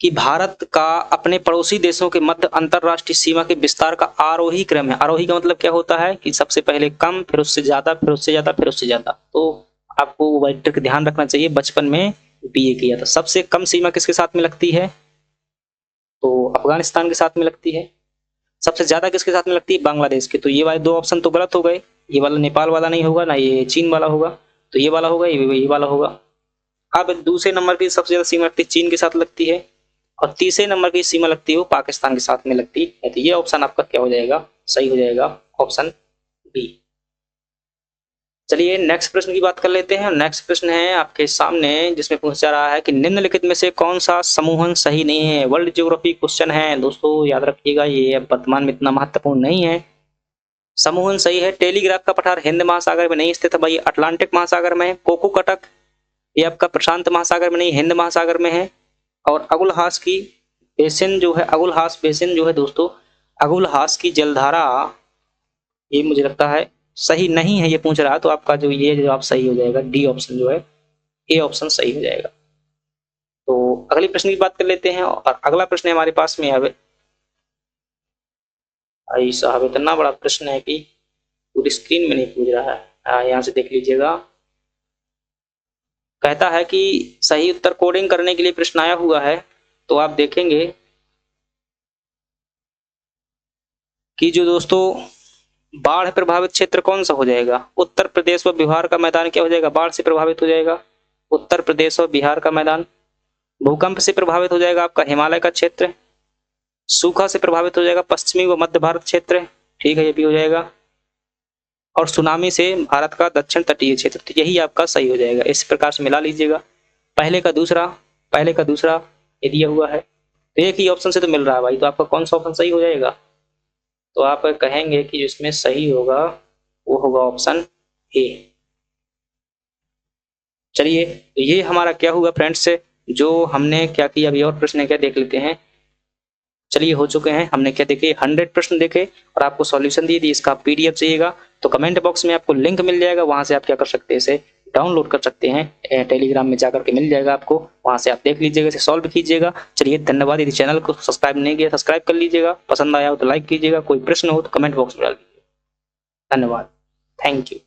कि भारत का अपने पड़ोसी देशों के मध्य अंतरराष्ट्रीय सीमा के विस्तार का आरोही क्रम है। आरोही का मतलब क्या होता है कि सबसे पहले कम, फिर उससे ज्यादा, फिर उससे ज्यादा, फिर उससे ज्यादा। तो आपको वो ट्रिक ध्यान रखना चाहिए, बचपन में BA किया था। सबसे कम सीमा किसके साथ में लगती है? तो अफगानिस्तान के साथ में लगती है। सबसे ज्यादा किसके साथ में लगती है? बांग्लादेश के। तो ये वाले 2 ऑप्शन तो गलत हो गए। ये वाला नेपाल वाला नहीं होगा, ना ये चीन वाला होगा, तो ये वाला होगा, ये वाला होगा। अब दूसरे नंबर की सबसे ज्यादा सीमा लगती है चीन के साथ लगती है, और तीसरे नंबर की सीमा लगती है वो पाकिस्तान के साथ में लगती है। तो ये ऑप्शन आपका क्या हो जाएगा? सही हो जाएगा ऑप्शन बी। चलिए नेक्स्ट प्रश्न की बात कर लेते हैं। नेक्स्ट प्रश्न है आपके सामने जिसमें पूछा रहा है कि निम्नलिखित में से कौन सा समूहन सही नहीं है? वर्ल्ड ज्योग्राफी क्वेश्चन है दोस्तों, याद रखिएगा, ये वर्तमान में इतना महत्वपूर्ण नहीं है। समूहन सही है। टेलीग्राफ का पठार हिंद महासागर में नहीं स्थित है भाई, अटलांटिक महासागर में है। कोको कटक ये आपका प्रशांत महासागर में नहीं, हिंद महासागर में है। और अगुलहास की बेसिन जो है, अगुलहास बेसिन जो है दोस्तों, अगुलहास की जलधारा, ये मुझे लगता है सही नहीं है, ये पूछ रहा है। तो आपका जो ये जवाब सही हो जाएगा, डी ऑप्शन जो है, ए ऑप्शन सही हो जाएगा। तो अगली प्रश्न की बात कर लेते हैं। और अगला प्रश्न है हमारे पास में अब, भाई साहब इतना बड़ा प्रश्न है कि पूरी स्क्रीन में नहीं पूछ रहा है। यहाँ से देख लीजिएगा। कहता है कि सही उत्तर कोडिंग करने के लिए प्रश्न आया हुआ है। तो आप देखेंगे कि जो दोस्तों बाढ़ प्रभावित क्षेत्र कौन सा हो जाएगा? उत्तर प्रदेश व बिहार का मैदान क्या हो जाएगा? बाढ़ से प्रभावित हो जाएगा उत्तर प्रदेश और बिहार का मैदान। भूकंप से प्रभावित हो जाएगा आपका हिमालय का क्षेत्र। सूखा से प्रभावित हो जाएगा पश्चिमी व मध्य भारत क्षेत्र, ठीक है, ये भी हो जाएगा। और सुनामी से भारत का दक्षिण तटीय क्षेत्र। तो यही आपका सही हो जाएगा। इस प्रकार से मिला लीजिएगा, पहले का दूसरा, पहले का दूसरा ये दिया हुआ है। तो एक ही ऑप्शन से तो मिल रहा है भाई, तो आपका कौन सा ऑप्शन सही हो जाएगा? तो आप कहेंगे कि जिसमें सही होगा वो होगा ऑप्शन ए। चलिए, तो ये हमारा क्या हुआ फ्रेंड्स से, जो हमने क्या किया, अभी और प्रश्न क्या देख लेते हैं। चलिए, हो चुके हैं, हमने क्या देखे 100 प्रश्न देखे और आपको सॉल्यूशन दिए थे। इसका पीडीएफ चाहिएगा तो कमेंट बॉक्स में आपको लिंक मिल जाएगा, वहां से आप क्या कर सकते हैं, इसे डाउनलोड कर सकते हैं, टेलीग्राम में जाकर के मिल जाएगा आपको, वहां से आप देख लीजिएगा, इसे सॉल्व कीजिएगा। चलिए, धन्यवाद। यदि चैनल को सब्सक्राइब नहीं किया, सब्सक्राइब कर लीजिएगा, पसंद आया हो तो लाइक कीजिएगा, कोई प्रश्न हो तो कमेंट बॉक्स में डाल दीजिए। धन्यवाद, थैंक यू।